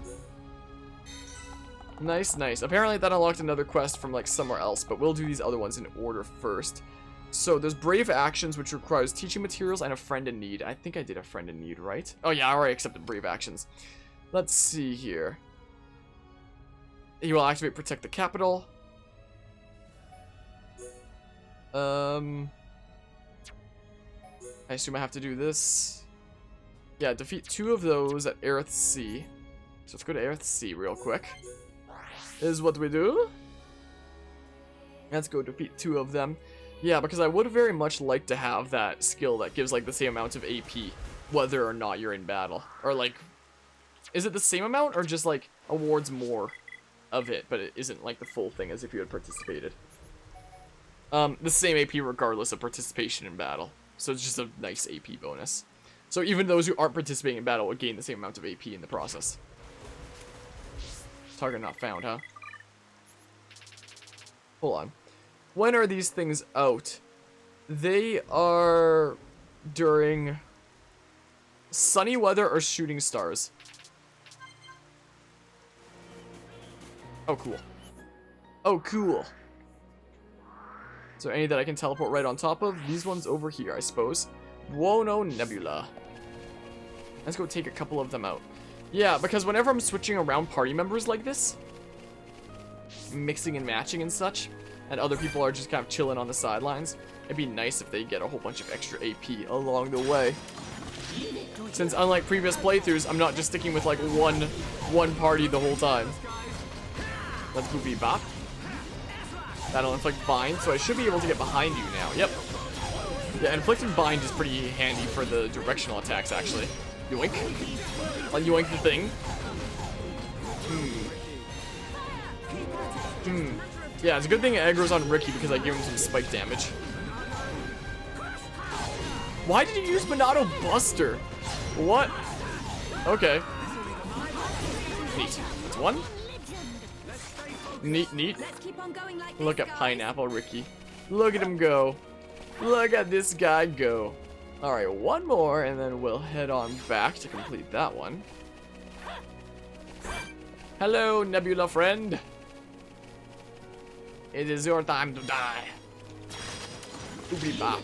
Nice, nice. Apparently that unlocked another quest from like somewhere else, but we'll do these other ones in order first. So there's Brave Actions, which requires teaching materials and a friend in need. I think I did a friend in need, right? Oh yeah, I already accepted Brave Actions. Let's see here. He will activate Protect the Capital. I assume I have to do this. Yeah, defeat 2 of those at Eryth Sea. So let's go to Eryth Sea real quick. This is what we do. Let's go defeat 2 of them. Yeah, because I would very much like to have that skill that gives like the same amount of AP, whether or not you're in battle. Or like, is it the same amount or just like awards more of it, but it isn't like the full thing as if you had participated? The same AP regardless of participation in battle. So it's just a nice AP bonus. So even those who aren't participating in battle will gain the same amount of AP in the process. Target not found, huh? Hold on. When are these things out? They are during sunny weather or shooting stars. Oh, cool. Oh, cool. Is there any that I can teleport right on top of? These ones over here, I suppose. Buono Nebula. Let's go take a couple of them out. Yeah, because whenever I'm switching around party members like this, mixing and matching and such, and other people are just kind of chilling on the sidelines, it'd be nice if they get a whole bunch of extra AP along the way. Since unlike previous playthroughs, I'm not just sticking with like one party the whole time. Let's boopy bop. That'll inflict bind, so I should be able to get behind you now. Yep. Yeah, inflicting bind is pretty handy for the directional attacks, actually. Yoink. I'll yoink the thing. Yeah, it's a good thing it aggro's on Ricky because I gave him some spike damage. Why did you use Monado Buster? What? Okay. Neat. That's one. Neat, neat. Look at Pineapple Ricky. Look at him go. Look at this guy go. Alright, one more, and then we'll head on back to complete that one. Hello, Nebula friend. It is your time to die. Oopie bop.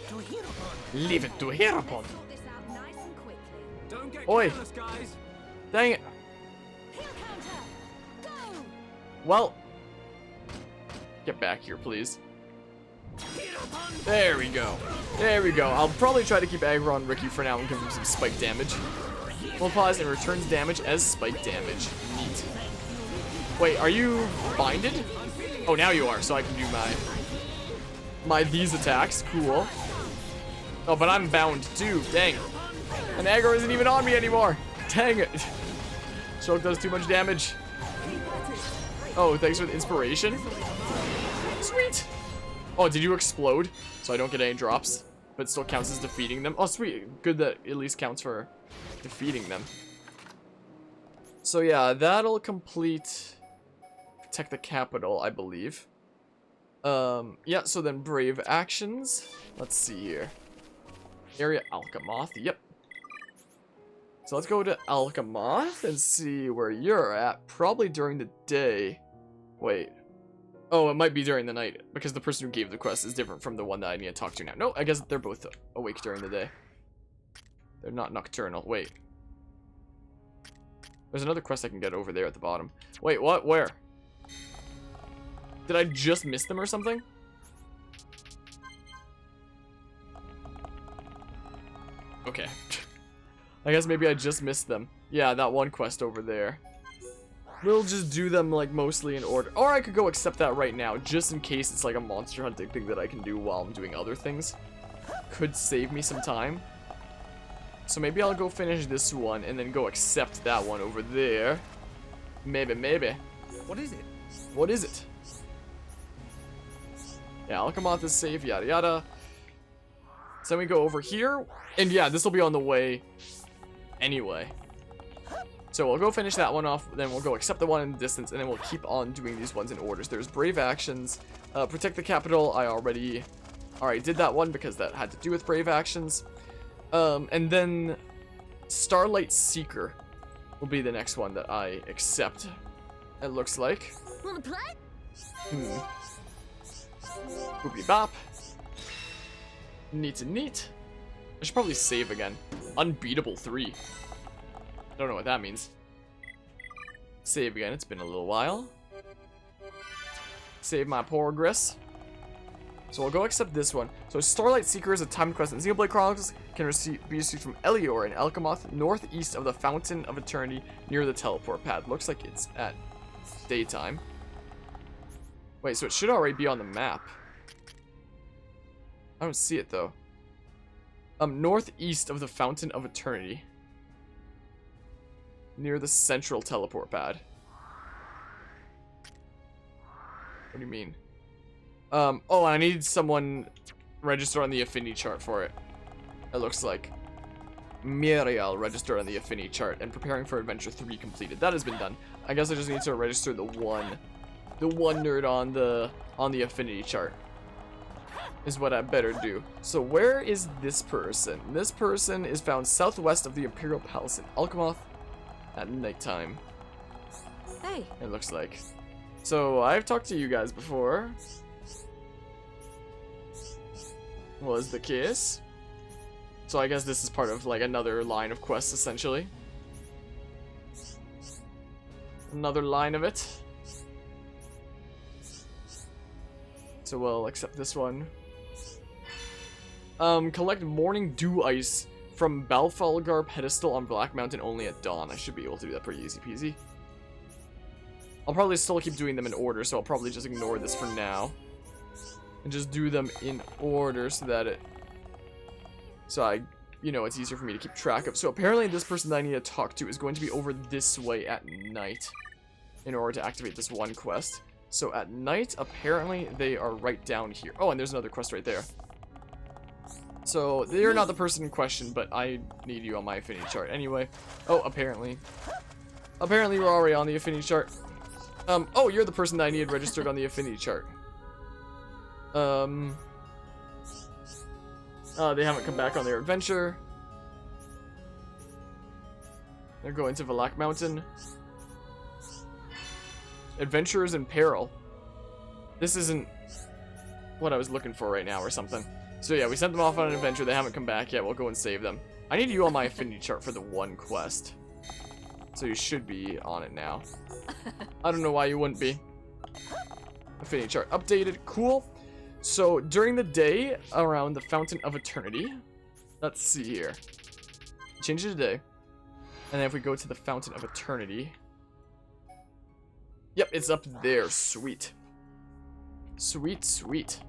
Leave it to Heropon. Oi. Dang it. Well. Get back here, please. There we go. There we go. I'll probably try to keep aggro on Ricky for now and give him some spike damage. We'll pause and returns damage as spike damage. Neat. Wait, are you binded? Oh, now you are, so I can do these attacks. Cool. Oh, but I'm bound too. Dang. And aggro isn't even on me anymore. Dang it. Choke does too much damage. Oh, thanks for the inspiration. Sweet. Oh, did you explode? So I don't get any drops, but it still counts as defeating them. Oh, sweet. Good that at least counts for defeating them. So yeah, that'll complete Protect the Capital, I believe. Yeah, so then Brave Actions. Let's see here. Area Alcamoth, yep. So let's go to Alcamoth and see where you're at. Probably during the day. Wait. Oh, it might be during the night, because the person who gave the quest is different from the one that I need to talk to now. No, I guess they're both awake during the day. They're not nocturnal. Wait. There's another quest I can get over there at the bottom. Wait, what? Where? Did I just miss them or something? Okay. I guess maybe I just missed them. Yeah, that one quest over there. We'll just do them like mostly in order. Or I could go accept that right now, just in case it's like a monster hunting thing that I can do while I'm doing other things. Could save me some time. So maybe I'll go finish this one and then go accept that one over there. Maybe, maybe. What is it? What is it? Yeah, Alcamoth is safe, yada yada. So then we go over here. And yeah, this will be on the way anyway. So we'll go finish that one off, then we'll go accept the one in the distance, and then we'll keep on doing these ones in orders. There's Brave Actions, Protect the Capital. I already did that one because that had to do with Brave Actions. And then Starlight Seeker will be the next one that I accept, it looks like. Wanna play? Boopy bop. Neat and neat. I should probably save again. Unbeatable 3. Don't know what that means. Save again. It's been a little while. Save my progress. So we'll go accept this one. So Starlight Seeker is a timed quest in Xenoblade Chronicles. Can be received from Elior in Alcamoth, northeast of the Fountain of Eternity, near the teleport pad. Looks like it's at daytime. Wait, so it should already be on the map. I don't see it though. Northeast of the Fountain of Eternity. Near the central teleport pad. What do you mean? Oh, I need someone registered on the affinity chart for it. It looks like. Melia registered on the affinity chart and preparing for adventure 3 completed. That has been done. I guess I just need to register the one nerd on the affinity chart. Is what I better do. So where is this person? This person is found southwest of the Imperial Palace in Alcamoth at nighttime. Hey. It looks like. So I've talked to you guys before. Was the case. So I guess this is part of like another line of quests, essentially. Another line of it. So we'll accept this one. Collect Morning Dew Ice from Balfalgar Pedestal on Black Mountain only at dawn. I should be able to do that pretty easy peasy. I'll probably still keep doing them in order, so I'll probably just ignore this for now. And just do them in order so that it's easier for me to keep track of. So apparently this person that I need to talk to is going to be over this way at night in order to activate this one quest. So at night, apparently they are right down here. Oh, and there's another quest right there. So they're not the person in question, but I need you on my affinity chart anyway. Oh, apparently we're already on the affinity chart. Oh, you're the person that I needed registered on the affinity chart. They haven't come back on their adventure. They're going to Black Mountain. Adventurers in peril. This isn't what I was looking for right now or something. So yeah, we sent them off on an adventure. They haven't come back yet. We'll go and save them. I need you on my affinity chart for the one quest. So you should be on it now. I don't know why you wouldn't be. Affinity chart updated. Cool. So during the day around the Fountain of Eternity. Let's see here. Change it to day. And then if we go to the Fountain of Eternity. Yep, it's up there. Sweet. Sweet, sweet.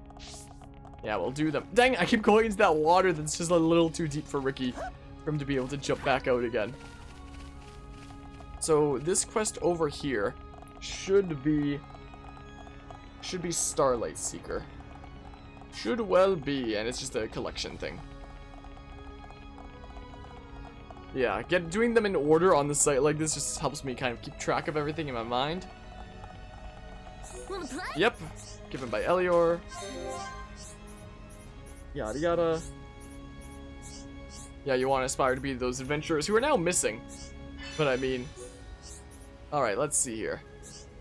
Yeah, we'll do them. Dang, I keep going into that water that's just a little too deep for Ricky for him to be able to jump back out again. So this quest over here should be Starlight Seeker. Should well be, and it's just a collection thing. Yeah, doing them in order on the site like this just helps me kind of keep track of everything in my mind. Yep, given by Elior. Yada yada. Yeah, you want to aspire to be those adventurers who are now missing. But I mean... Alright, let's see here.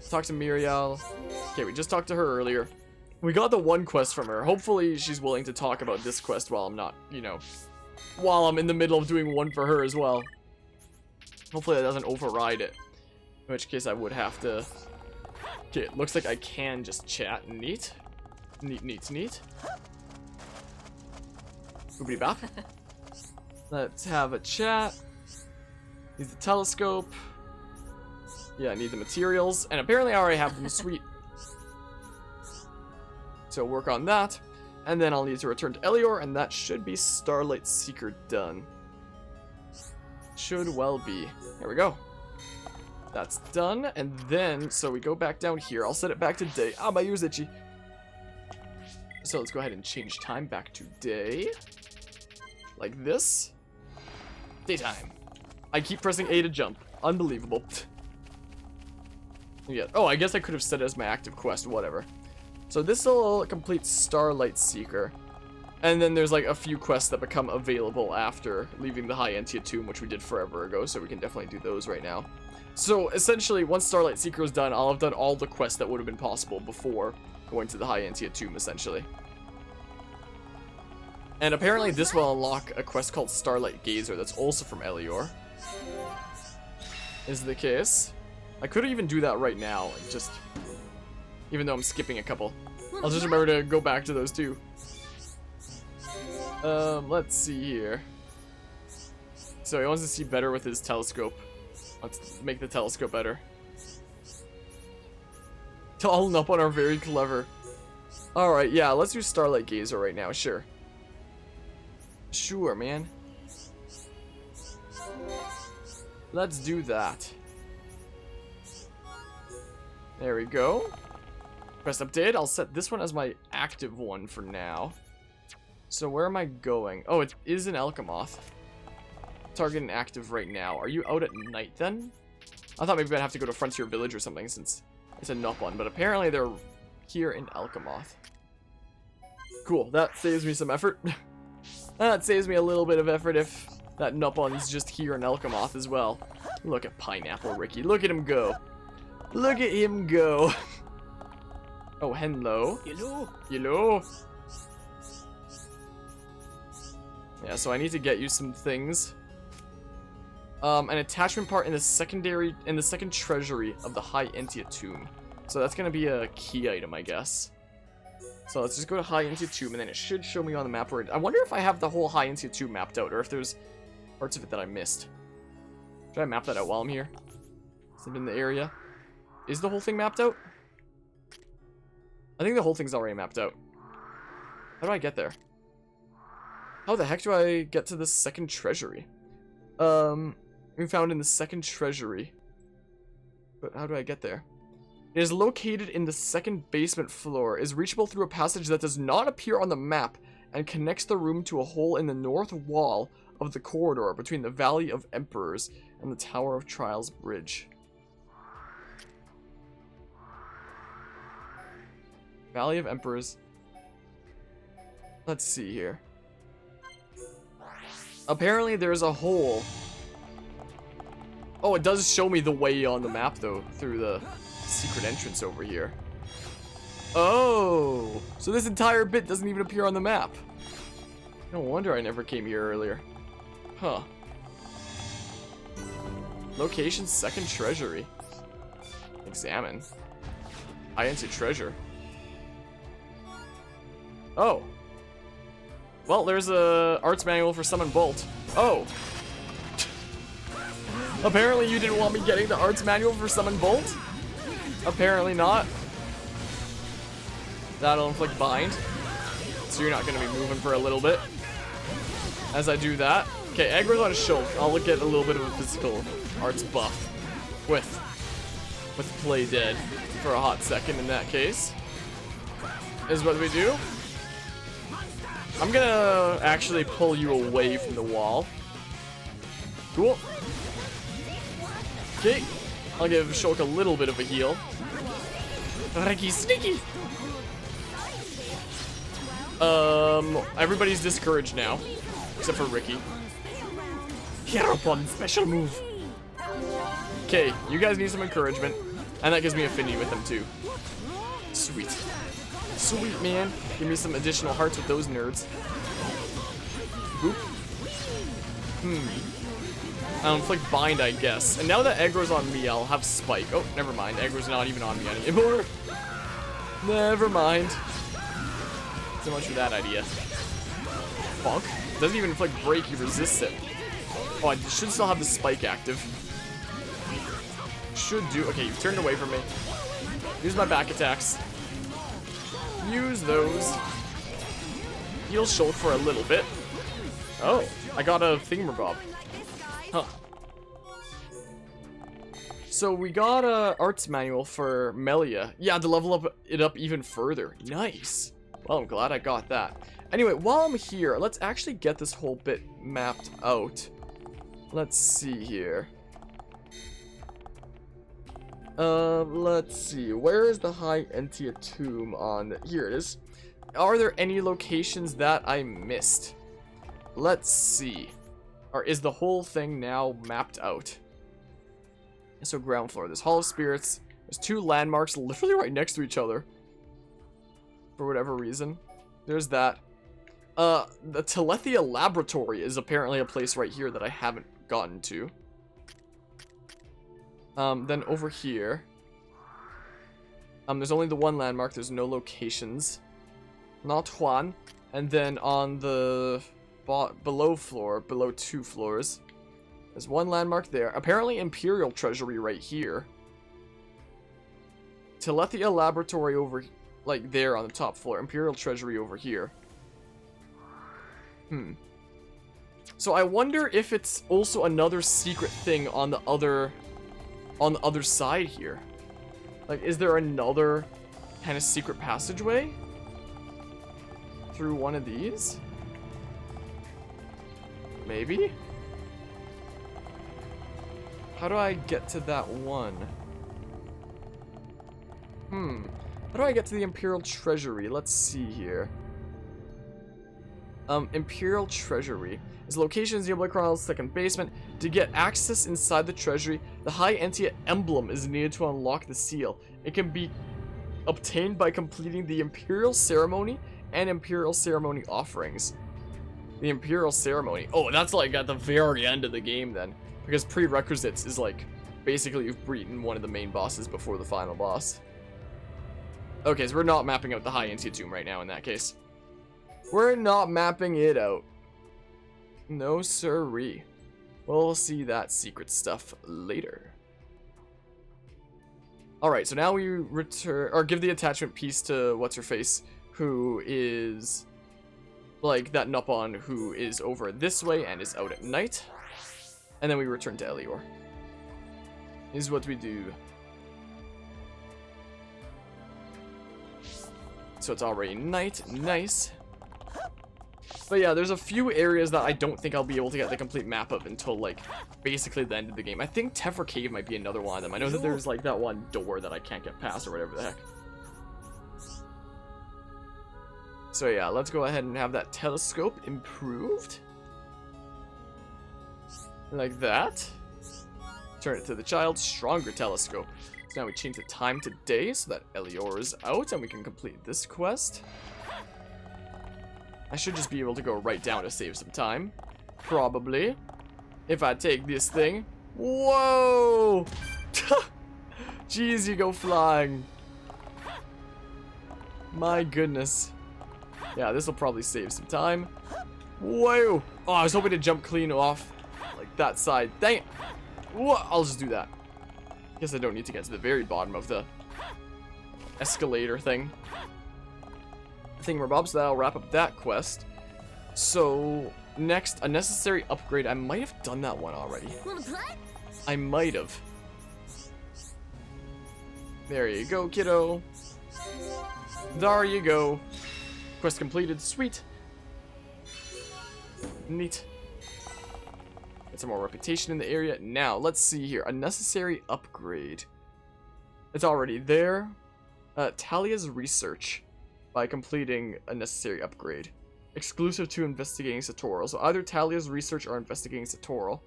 Talk to Miriel. Okay, we just talked to her earlier. We got the one quest from her. Hopefully she's willing to talk about this quest while I'm not, while I'm in the middle of doing one for her as well. Hopefully that doesn't override it. In which case I would have to... Okay, it looks like I can just chat. Neat. Neat, neat, neat. Oobity bop. Let's have a chat. Need the telescope. Yeah, I need the materials. And apparently I already have them. Sweet. So work on that. And then I'll need to return to Elior, and that should be Starlight Seeker done. Should well be. There we go. That's done. And then, so we go back down here. I'll set it back to day. Ah, my ear's itchy. So let's go ahead and change time back to day. Like this. Daytime. I keep pressing A to jump. Unbelievable. Yeah. Oh, I guess I could have set it as my active quest. Whatever. So this will complete Starlight Seeker. And then there's like a few quests that become available after leaving the High Entia tomb, which we did forever ago. So we can definitely do those right now. So essentially, once Starlight Seeker is done, I'll have done all the quests that would have been possible before going to the High Entia tomb, essentially. And apparently this will unlock a quest called Starlight Gazer that's also from Elior. Is the case. I could even do that right now, just... Even though I'm skipping a couple. I'll just remember to go back to those two. Let's see here. So he wants to see better with his telescope. Let's make the telescope better. All up on are very clever. Alright, yeah, let's do Starlight Gazer right now, sure. Sure, man. Let's do that. There we go. Quest update. I'll set this one as my active one for now. So where am I going? Oh, it is in Alcamoth. Target and active right now. Are you out at night then? I thought maybe I'd have to go to Frontier Village or something since it's a Nopon, but apparently they're here in Alcamoth. Cool. That saves me some effort. That saves me a little bit of effort if that Nopon's just here in Alcamoth as well. Look at Pineapple Ricky. Look at him go. Look at him go. Oh, hello. Hello. Hello. Yeah, so I need to get you some things. An attachment part in the second treasury of the High Entia tomb. So that's gonna be a key item, I guess. So let's just go to High Entia tomb, and then it should show me on the map where I wonder if I have the whole High Entia tomb mapped out, or if there's parts of it that I missed. Should I map that out while I'm here? Is it in the area? Is the whole thing mapped out? I think the whole thing's already mapped out. How do I get there? How the heck do I get to the second treasury? We found in the second treasury. But how do I get there? It is located in the second basement floor, is reachable through a passage that does not appear on the map, and connects the room to a hole in the north wall of the corridor between the Valley of Emperors and the Tower of Trials Bridge. Valley of Emperors. Let's see here. Apparently there's a hole. Oh, it does show me the way on the map, though, through the secret entrance over here. Oh, so this entire bit doesn't even appear on the map. No wonder I never came here earlier. Huh. Location, second treasury. Examine. I enter treasure. Oh. Well, there's a arts manual for Summon Bolt. Oh. Apparently you didn't want me getting the arts manual for Summon Bolt? Apparently not. That'll inflict bind. So you're not going to be moving for a little bit. As I do that. Okay, aggro's on a shulk. I'll get a little bit of a physical arts buff. With play dead for a hot second in that case. Is what we do. I'm gonna actually pull you away from the wall. Cool. Okay. I'll give Shulk a little bit of a heal. Ricky sneaky! Everybody's discouraged now. Except for Ricky. Heropon, special move. Okay, you guys need some encouragement. And that gives me affinity with them too. Sweet. Sweet, man. Give me some additional hearts with those nerds. Boop. I'll inflict bind, I guess. And now that aggro's on me, I'll have spike. Oh, never mind. Aggro's not even on me anymore. Never mind. So much for that idea. Bonk. Doesn't even inflict break, he resists it. Oh, I should still have the spike active. Should do. Okay, you've turned away from me. Use my back attacks. Use those. Heal Shulk for a little bit. Oh, I got a thingamabob. Huh. So we got a arts manual for Melia. Yeah, to level it up even further. Nice. Well, I'm glad I got that. Anyway, while I'm here, let's actually get this whole bit mapped out. Let's see here. Let's see. Where is the High Entia tomb on? Here it is. Are there any locations that I missed? Let's see. Or is the whole thing now mapped out? So ground floor. There's Hall of Spirits. There's two landmarks literally right next to each other. For whatever reason. There's that. The Telethia Laboratory is apparently a place right here that I haven't gotten to. Then over here. There's only the one landmark. There's no locations. Not Juan. And then on the below floor, below 2 floors, there's one landmark there. Apparently Imperial Treasury right here. Telethia Laboratory over, like there on the top floor. Imperial Treasury over here. So I wonder if it's also another secret thing on the other side here. Like, is there another kind of secret passageway through one of these? Maybe? How do I get to that one? How do I get to the Imperial Treasury? Let's see here. Imperial Treasury. Its location is Xenoblade Chronicles' second basement. To get access inside the treasury, the High Entia emblem is needed to unlock the seal. It can be obtained by completing the Imperial Ceremony and Imperial Ceremony offerings. The Imperial Ceremony. Oh, that's like at the very end of the game then. Because prerequisites is like, basically you've beaten one of the main bosses before the final boss. Okay, so we're not mapping out the High Entia Tomb right now in that case. We're not mapping it out. No siree. We'll see that secret stuff later. Alright, so now we return, or give the attachment piece to What's-Her-Face, who is, like, that Nupon who is over this way and is out at night. And then we return to Elior. Is what we do. So it's already night, nice. But yeah, there's a few areas that I don't think I'll be able to get the complete map of until, like, basically the end of the game. I think Tephra Cave might be another one of them. I know that there's, like, that one door that I can't get past or whatever the heck. So yeah, let's go ahead and have that telescope improved. Like that. Turn it to the child. Stronger telescope. So now we change the time to day so that Elior is out and we can complete this quest. I should just be able to go right down to save some time. Probably. If I take this thing. Whoa! Jeez, you go flying. My goodness. Yeah, this will probably save some time. Whoa! Oh, I was hoping to jump clean off like that side. Dang it! Whoa, I'll just do that. Guess I don't need to get to the very bottom of the escalator thing. Thingamabobs, that'll wrap up that quest. So, next, a necessary upgrade. I might have done that one already. I might have. There you go, kiddo. There you go. Quest completed. Sweet. Neat. Get some more reputation in the area. Now, let's see here. A necessary upgrade. It's already there. Talia's research. By completing a necessary upgrade. Exclusive to investigating Satorl. So either Talia's research or investigating Satorl.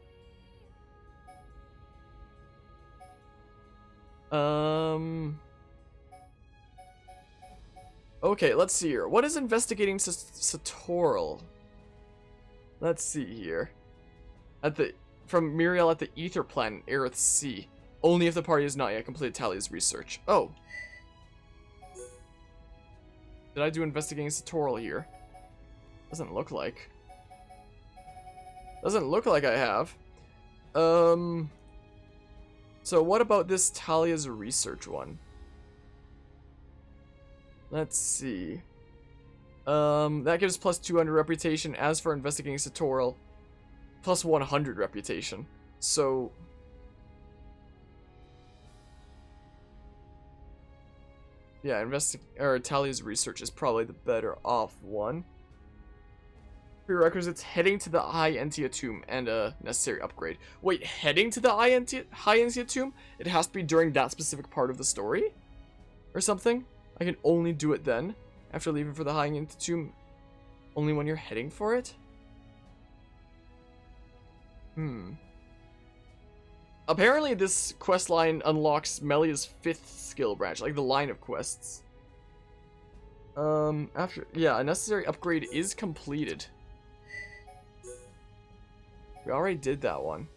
Okay, let's see here. What is investigating Satorl? Let's see here. From Muriel at the Ether Planet, Eryth Sea. Only if the party has not yet completed Talia's research. Oh. Did I do investigating Satorl here? Doesn't look like. Doesn't look like I have. So what about this Talia's research one? Let's see. That gives plus 200 reputation. As for investigating Satorl, plus 100 reputation. So yeah, Talia's research is probably the better off one. Prerequisites: heading to the High Entia Tomb and a necessary upgrade. Wait, heading to the High Entia Tomb? It has to be during that specific part of the story? Or something? I can only do it then, after leaving for the High Entia Tomb, only when you're heading for it? Apparently this quest line unlocks Melia's 5th skill branch, like the line of quests. Yeah, a necessary upgrade is completed. We already did that one.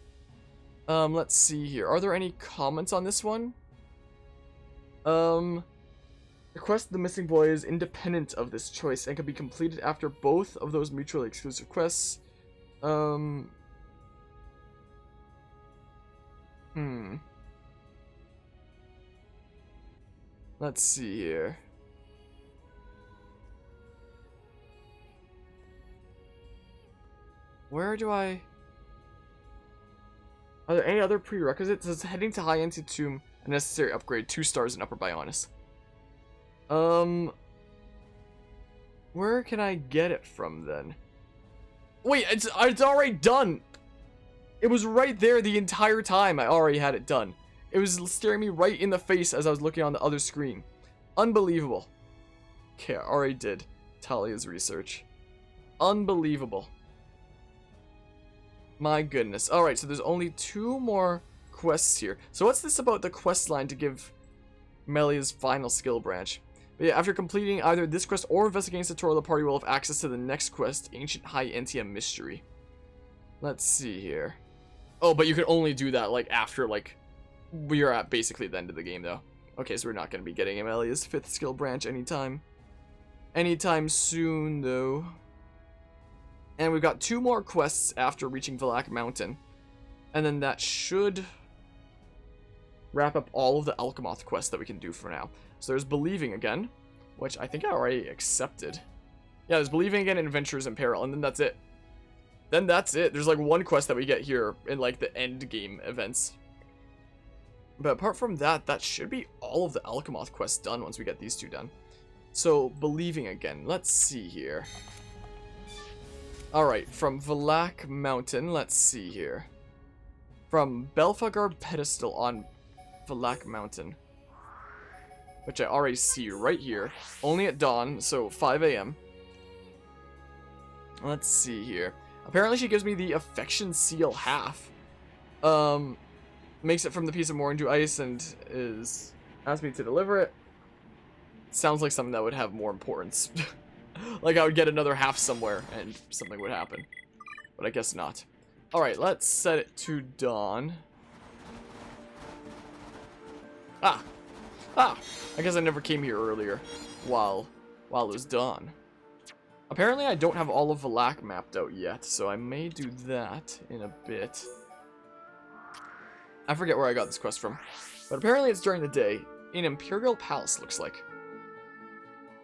Let's see here. Are there any comments on this one? The quest of the missing boy is independent of this choice and can be completed after both of those mutually exclusive quests. Let's see here. Where do I... Are there any other prerequisites? It's heading to High Entia Tomb, a necessary upgrade, 2 stars in Upper Bionis. Where can I get it from then? Wait, it's already done! It was right there the entire time I already had it done. It was staring me right in the face as I was looking on the other screen. Unbelievable. Okay, I already did Talia's research. Unbelievable. My goodness. Alright, so there's only 2 more quests here. So what's this about the quest line to give Melia's final skill branch? But yeah, after completing either this quest or investigating Satorl, the party will have access to the next quest, Ancient High Entia Mystery. Let's see here. Oh, but you can only do that, like, after, like, we are at basically the end of the game, though. Okay, so we're not going to be getting Melia's 5th skill branch anytime soon, though. And we've got 2 more quests after reaching Valak Mountain. And then that should wrap up all of the Alcamoth quests that we can do for now. So there's Believing Again, which I think I already accepted. Yeah, there's Believing Again and Adventures in Peril, and then that's it. Then that's it. There's like 1 quest that we get here in like the end game events. But apart from that, that should be all of the Alcamoth quests done once we get these 2 done. So, Believing Again. Let's see here. Alright, from Valak Mountain, let's see here. From Belfagar Pedestal on Valak Mountain, which I already see right here. Only at dawn, so 5 a.m. Let's see here. Apparently she gives me the Affection Seal half. Makes it from the piece of Morindu ice and asks me to deliver it. Sounds like something that would have more importance. Like I would get another half somewhere and something would happen. But I guess not. Alright, let's set it to dawn. I guess I never came here earlier while it was dawn. Apparently I don't have all of Valak mapped out yet, so I may do that in a bit. I forget where I got this quest from, but apparently it's during the day in Imperial Palace, looks like.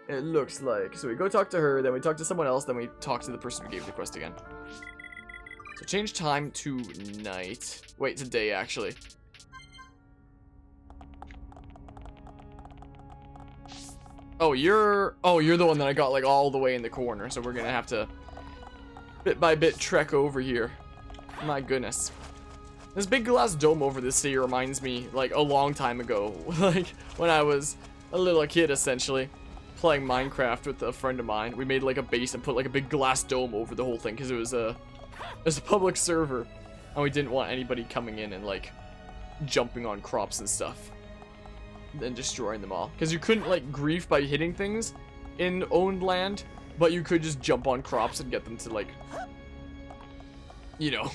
It looks like. So we go talk to her, then we talk to someone else, then we talk to the person who gave the quest again. So change time to night. Wait, to day, actually. Oh, you're the one that I got like all the way in the corner, so we're gonna have to bit by bit trek over here. My goodness. This big glass dome over this city reminds me like a long time ago, like when I was a little kid essentially, playing Minecraft with a friend of mine. We made like a base and put like a big glass dome over the whole thing because it was a public server and we didn't want anybody coming in and like jumping on crops and stuff and destroying them all, because you couldn't like grief by hitting things in owned land, but you could just jump on crops and get them to like, you know,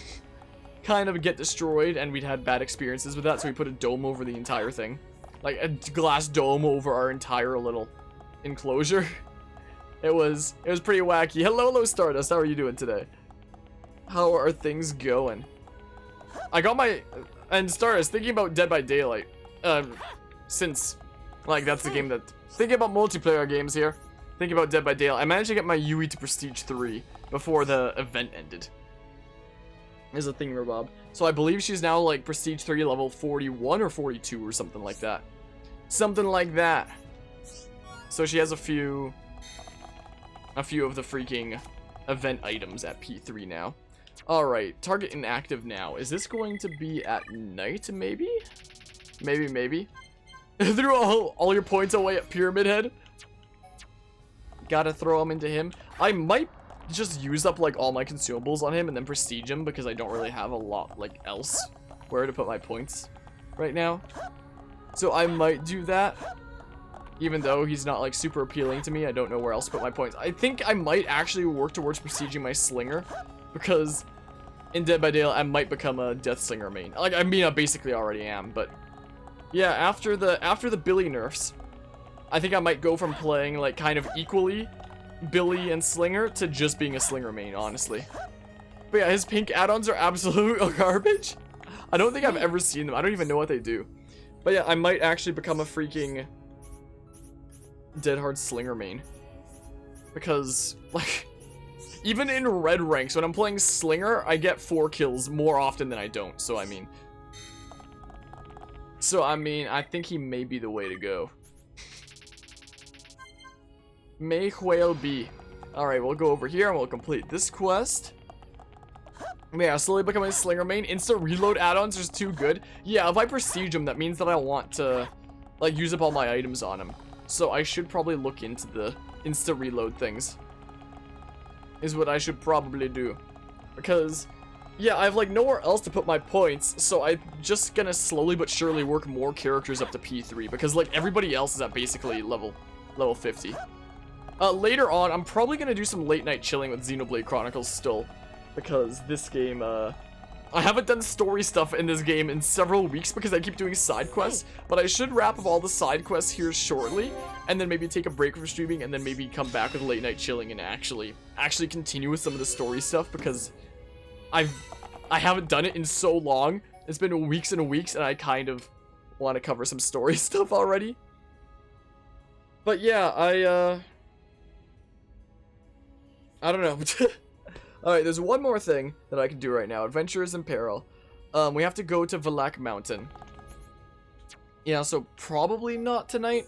kind of get destroyed, and we'd had bad experiences with that, so we put a dome over the entire thing, like a glass dome over our entire little enclosure. It was pretty wacky. Hello Stardust, how are you doing today? How are things going? I got my, and Stardust, thinking about Dead by Daylight, since like that's the game that, thinking about multiplayer games here, thinking about Dead by Daylight, I managed to get my Yui to Prestige 3 before the event ended. Is a thingamabob. So I believe she's now like Prestige 3 level 41 or 42 or something like that. Something like that. So she has a few of the freaking event items at P3 now. Alright, target inactive now. Is this going to be at night, maybe? Maybe. Threw all your points away at Pyramid Head. Gotta throw them into him. I might just use up like all my consumables on him and then prestige him, because I don't really have a lot like else where to put my points right now. So I might do that. Even though he's not like super appealing to me, I don't know where else to put my points. I think I might actually work towards prestiging my Slinger, because in Dead by Daylight I might become a Death Slinger main. Like, I mean, I basically already am, but yeah, after the Billy nerfs, I think I might go from playing like kind of equally Billy and Slinger to just being a Slinger main, honestly. But yeah, his pink add-ons are absolute garbage. I don't think I've ever seen them. I don't even know what they do. But yeah, I might actually become a freaking Dead Hard Slinger main, because like even in red ranks when I'm playing Slinger, I get 4 kills more often than I don't. So I mean I think he may be the way to go. May well be. Alright, we'll go over here and we'll complete this quest. Yeah, slowly becoming a Slinger main. Insta reload add-ons are too good. Yeah, if I prestige him, that means that I want to like use up all my items on him. So I should probably look into the insta reload things. Is what I should probably do. Because yeah, I have like nowhere else to put my points, so I'm just gonna slowly but surely work more characters up to P3, because like everybody else is at basically level level 50. Later on, I'm probably going to do some late night chilling with Xenoblade Chronicles still. Because this game, I haven't done story stuff in this game in several weeks because I keep doing side quests. But I should wrap up all the side quests here shortly. And then maybe take a break from streaming and then maybe come back with late night chilling and actually continue with some of the story stuff. Because I haven't done it in so long. It's been weeks and weeks and I kind of want to cover some story stuff already. But yeah, I don't know. Alright, there's one more thing that I can do right now. Adventure is in peril. We have to go to Valak Mountain. Yeah, so probably not tonight.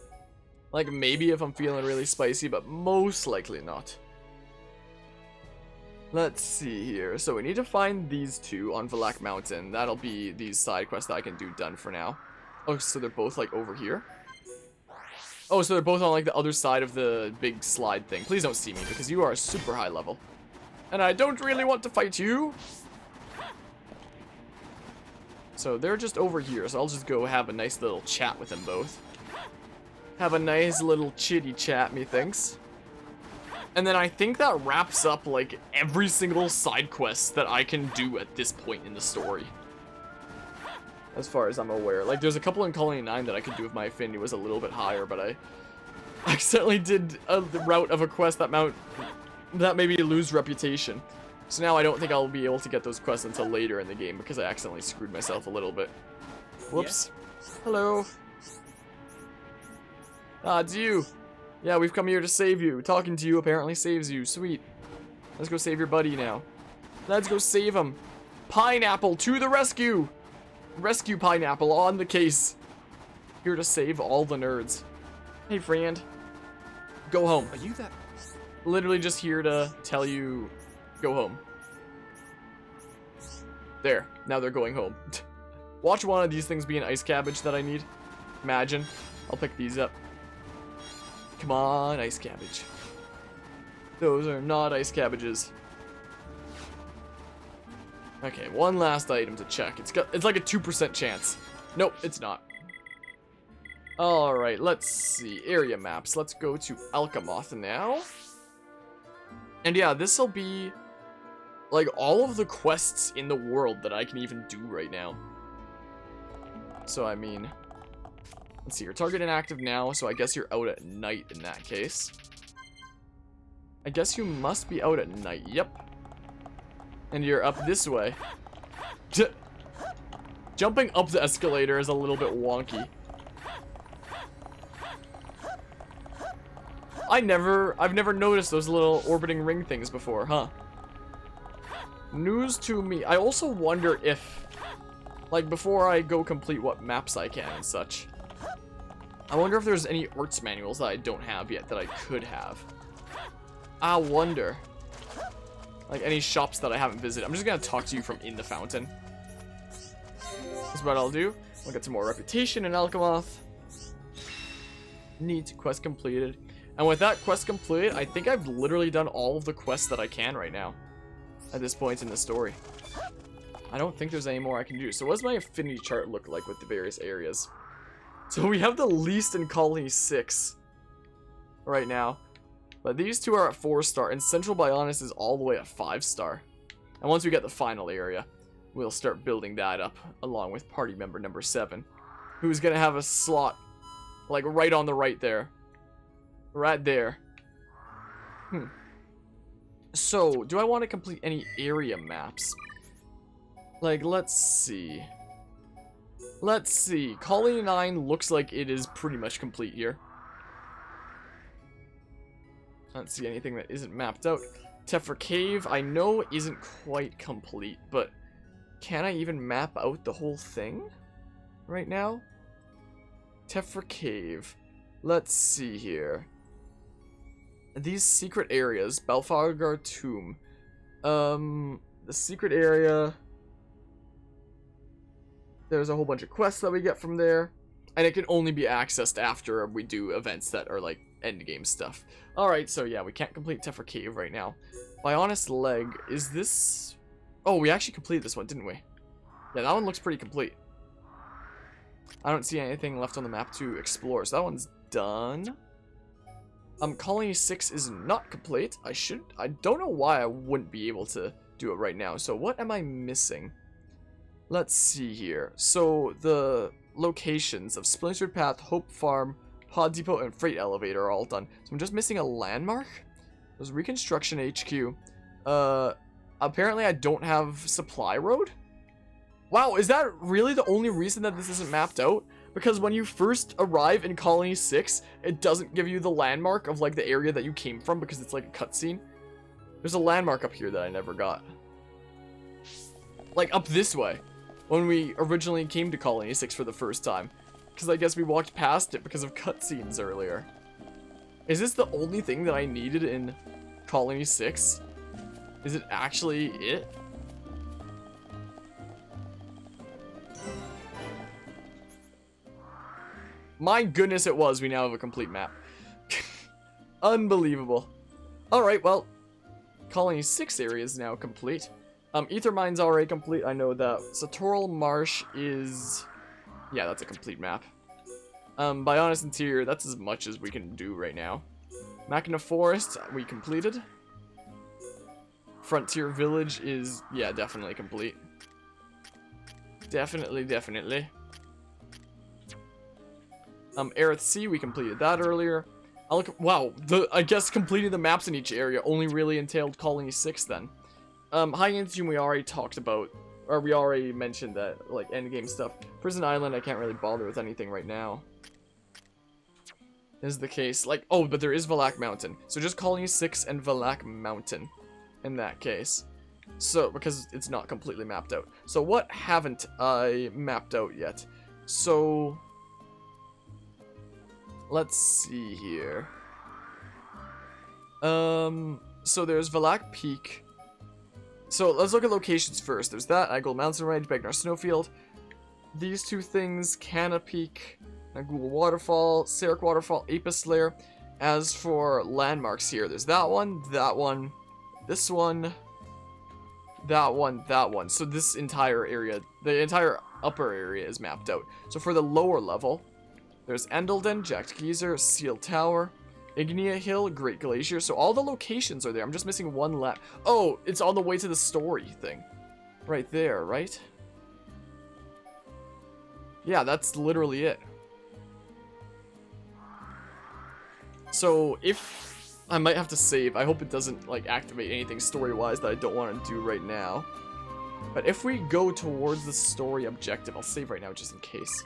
Like, maybe if I'm feeling really spicy, but most likely not. Let's see here. So we need to find these two on Valak Mountain. That'll be these side quests that I can do done for now. Oh, so they're both, like, over here? Oh, so they're both on, like, the other side of the big slide thing. Please don't see me, because you are super high level. And I don't really want to fight you. So they're just over here, so I'll just go have a nice little chat with them both. Have a nice little chitty chat, methinks. And then I think that wraps up, like, every single side quest that I can do at this point in the story. As far as I'm aware. Like, there's a couple in Colony 9 that I could do if my affinity was a little bit higher, but I accidentally did a route of a quest that made me lose reputation. So now I don't think I'll be able to get those quests until later in the game because I accidentally screwed myself a little bit. Whoops. Yeah. Hello. Ah, it's you. Yeah, we've come here to save you. Talking to you apparently saves you. Sweet. Let's go save your buddy now. Let's go save him. Pineapple to the rescue. Rescue Pineapple on the case. Here to save all the nerds. Hey, friend. Go home. Are you that? Literally just here to tell you, go home. There. Now they're going home. Watch one of these things be an ice cabbage that I need. Imagine. I'll pick these up. Come on, ice cabbage. Those are not ice cabbages. Okay, one last item to check. It's like a 2% chance. Nope, it's not. Alright, let's see. Area maps. Let's go to Alcamoth now. And yeah, this'll be like all of the quests in the world that I can even do right now. So I mean, let's see, your target inactive now, so I guess you're out at night in that case. I guess you must be out at night, yep. And you're up this way. Jumping up the escalator is a little bit wonky. I've never noticed those little orbiting ring things before, huh? News to me. I also wonder if, like, before I go complete what maps I can and such, I wonder if there's any arts manuals that I don't have yet that I could have. I wonder. Like, any shops that I haven't visited. I'm just gonna talk to you from in the fountain. That's what I'll do. I'll get some more reputation in Alcamoth. Neat. Quest completed. And with that quest completed, I think I've literally done all of the quests that I can right now. At this point in the story. I don't think there's any more I can do. So what does my affinity chart look like with the various areas? So we have the least in Colony 6. Right now. But these two are at 4-star, and Central Bionis is all the way at 5-star. And once we get the final area, we'll start building that up, along with party member number 7, who's gonna have a slot, like, right on the right there. Right there. So, do I want to complete any area maps? Like, let's see. Let's see. Colony 9 looks like it is pretty much complete here. I don't see anything that isn't mapped out. Tephra Cave, I know isn't quite complete, but can I even map out the whole thing right now? Tephra Cave. Let's see here. These secret areas. Balfagar Tomb. The secret area. There's a whole bunch of quests that we get from there. And it can only be accessed after we do events that are like endgame stuff. Alright, so yeah, we can't complete Tephra Cave right now. Bionis Leg, is this... Oh, we actually completed this one, didn't we? Yeah, that one looks pretty complete. I don't see anything left on the map to explore, so that one's done. Colony 6 is not complete. I don't know why I wouldn't be able to do it right now. So what am I missing? Let's see here. So the locations of Splintered Path, Hope Farm, Pod Depot, and Freight Elevator are all done. So I'm just missing a landmark. There's Reconstruction HQ. Apparently I don't have Supply Road. Wow, is that really the only reason that this isn't mapped out? Because when you first arrive in Colony 6, it doesn't give you the landmark of like the area that you came from because it's like a cutscene. There's a landmark up here that I never got. Like up this way, when we originally came to Colony 6 for the first time. Because I guess we walked past it because of cutscenes earlier. Is this the only thing that I needed in Colony 6? Is it actually it? My goodness, it was. We now have a complete map. Unbelievable. Alright, well, Colony 6 area is now complete. Ether Mine's already complete. I know that. Satorl Marsh is... yeah, that's a complete map. Bionis Interior, that's as much as we can do right now. Machina Forest, we completed. Frontier Village is, yeah, definitely complete. Definitely. Eryth Sea, we completed that earlier. Wow, I guess completing the maps in each area only really entailed Colony 6 then. High Institute we already talked about, or we already mentioned that, like, endgame stuff. Prison Island, I can't really bother with anything right now. Is the case. Like, oh, but there is Valak Mountain. So just Colony 6 and Valak Mountain in that case. So, because it's not completely mapped out. So what haven't I mapped out yet? So... let's see here. So there's Valak Peak. So let's look at locations first. There's that, Agul Mountain Range, Begnar Snowfield. These two things, Canna Peak, Nagul Waterfall, Sarek Waterfall, Apis Lair. As for landmarks here, there's that one, this one, that one. So this entire area, the entire upper area is mapped out. So for the lower level, there's Endelden, Jacked Geyser, Seal Tower, Ignia Hill, Great Glacier. So all the locations are there. I'm just missing one left. Oh, it's on the way to the story thing. Right there, right? Yeah, that's literally it. So if I might have to save, I hope it doesn't like activate anything story-wise that I don't want to do right now. But if we go towards the story objective, I'll save right now just in case.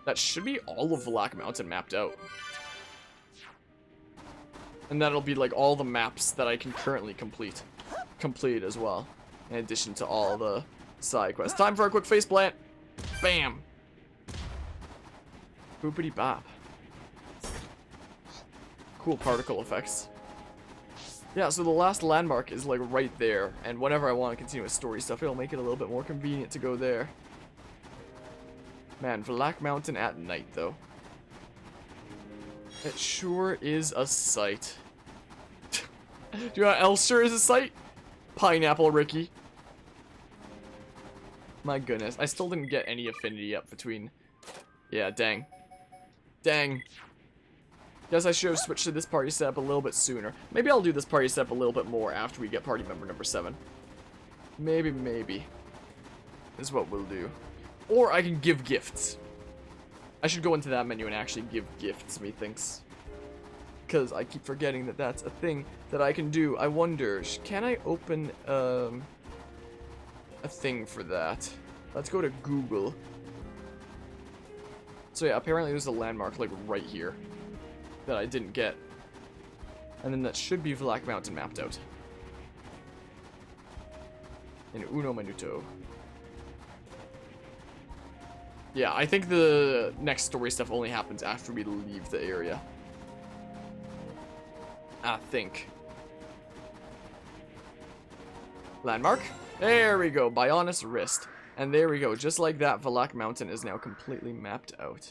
That should be all of Valak Mountain mapped out. And that'll be like all the maps that I can currently complete as well. In addition to all the side quests. Time for a quick face plant. Bam. Boopity bop. Cool particle effects. Yeah, so the last landmark is like right there. And whenever I want to continue with story stuff, it'll make it a little bit more convenient to go there. Man, Valak Mountain at night, though. It sure is a sight. Do you know what else sure is a sight? Pineapple Ricky. My goodness, I still didn't get any affinity up between... yeah, dang. Dang. Guess I should have switched to this party setup a little bit sooner. Maybe I'll do this party setup a little bit more after we get party member number 7. Maybe. Is what we'll do. Or I can give gifts. I should go into that menu and actually give gifts, methinks. Because I keep forgetting that that's a thing that I can do. I wonder, can I open a thing for that? Let's go to Google. So yeah, apparently there's a landmark like right here that I didn't get. And then that should be Valak Mountain mapped out. In uno minuto. Yeah, I think the next story stuff only happens after we leave the area. I think. Landmark? There we go, Bionis Wrist. And there we go, just like that, Valak Mountain is now completely mapped out.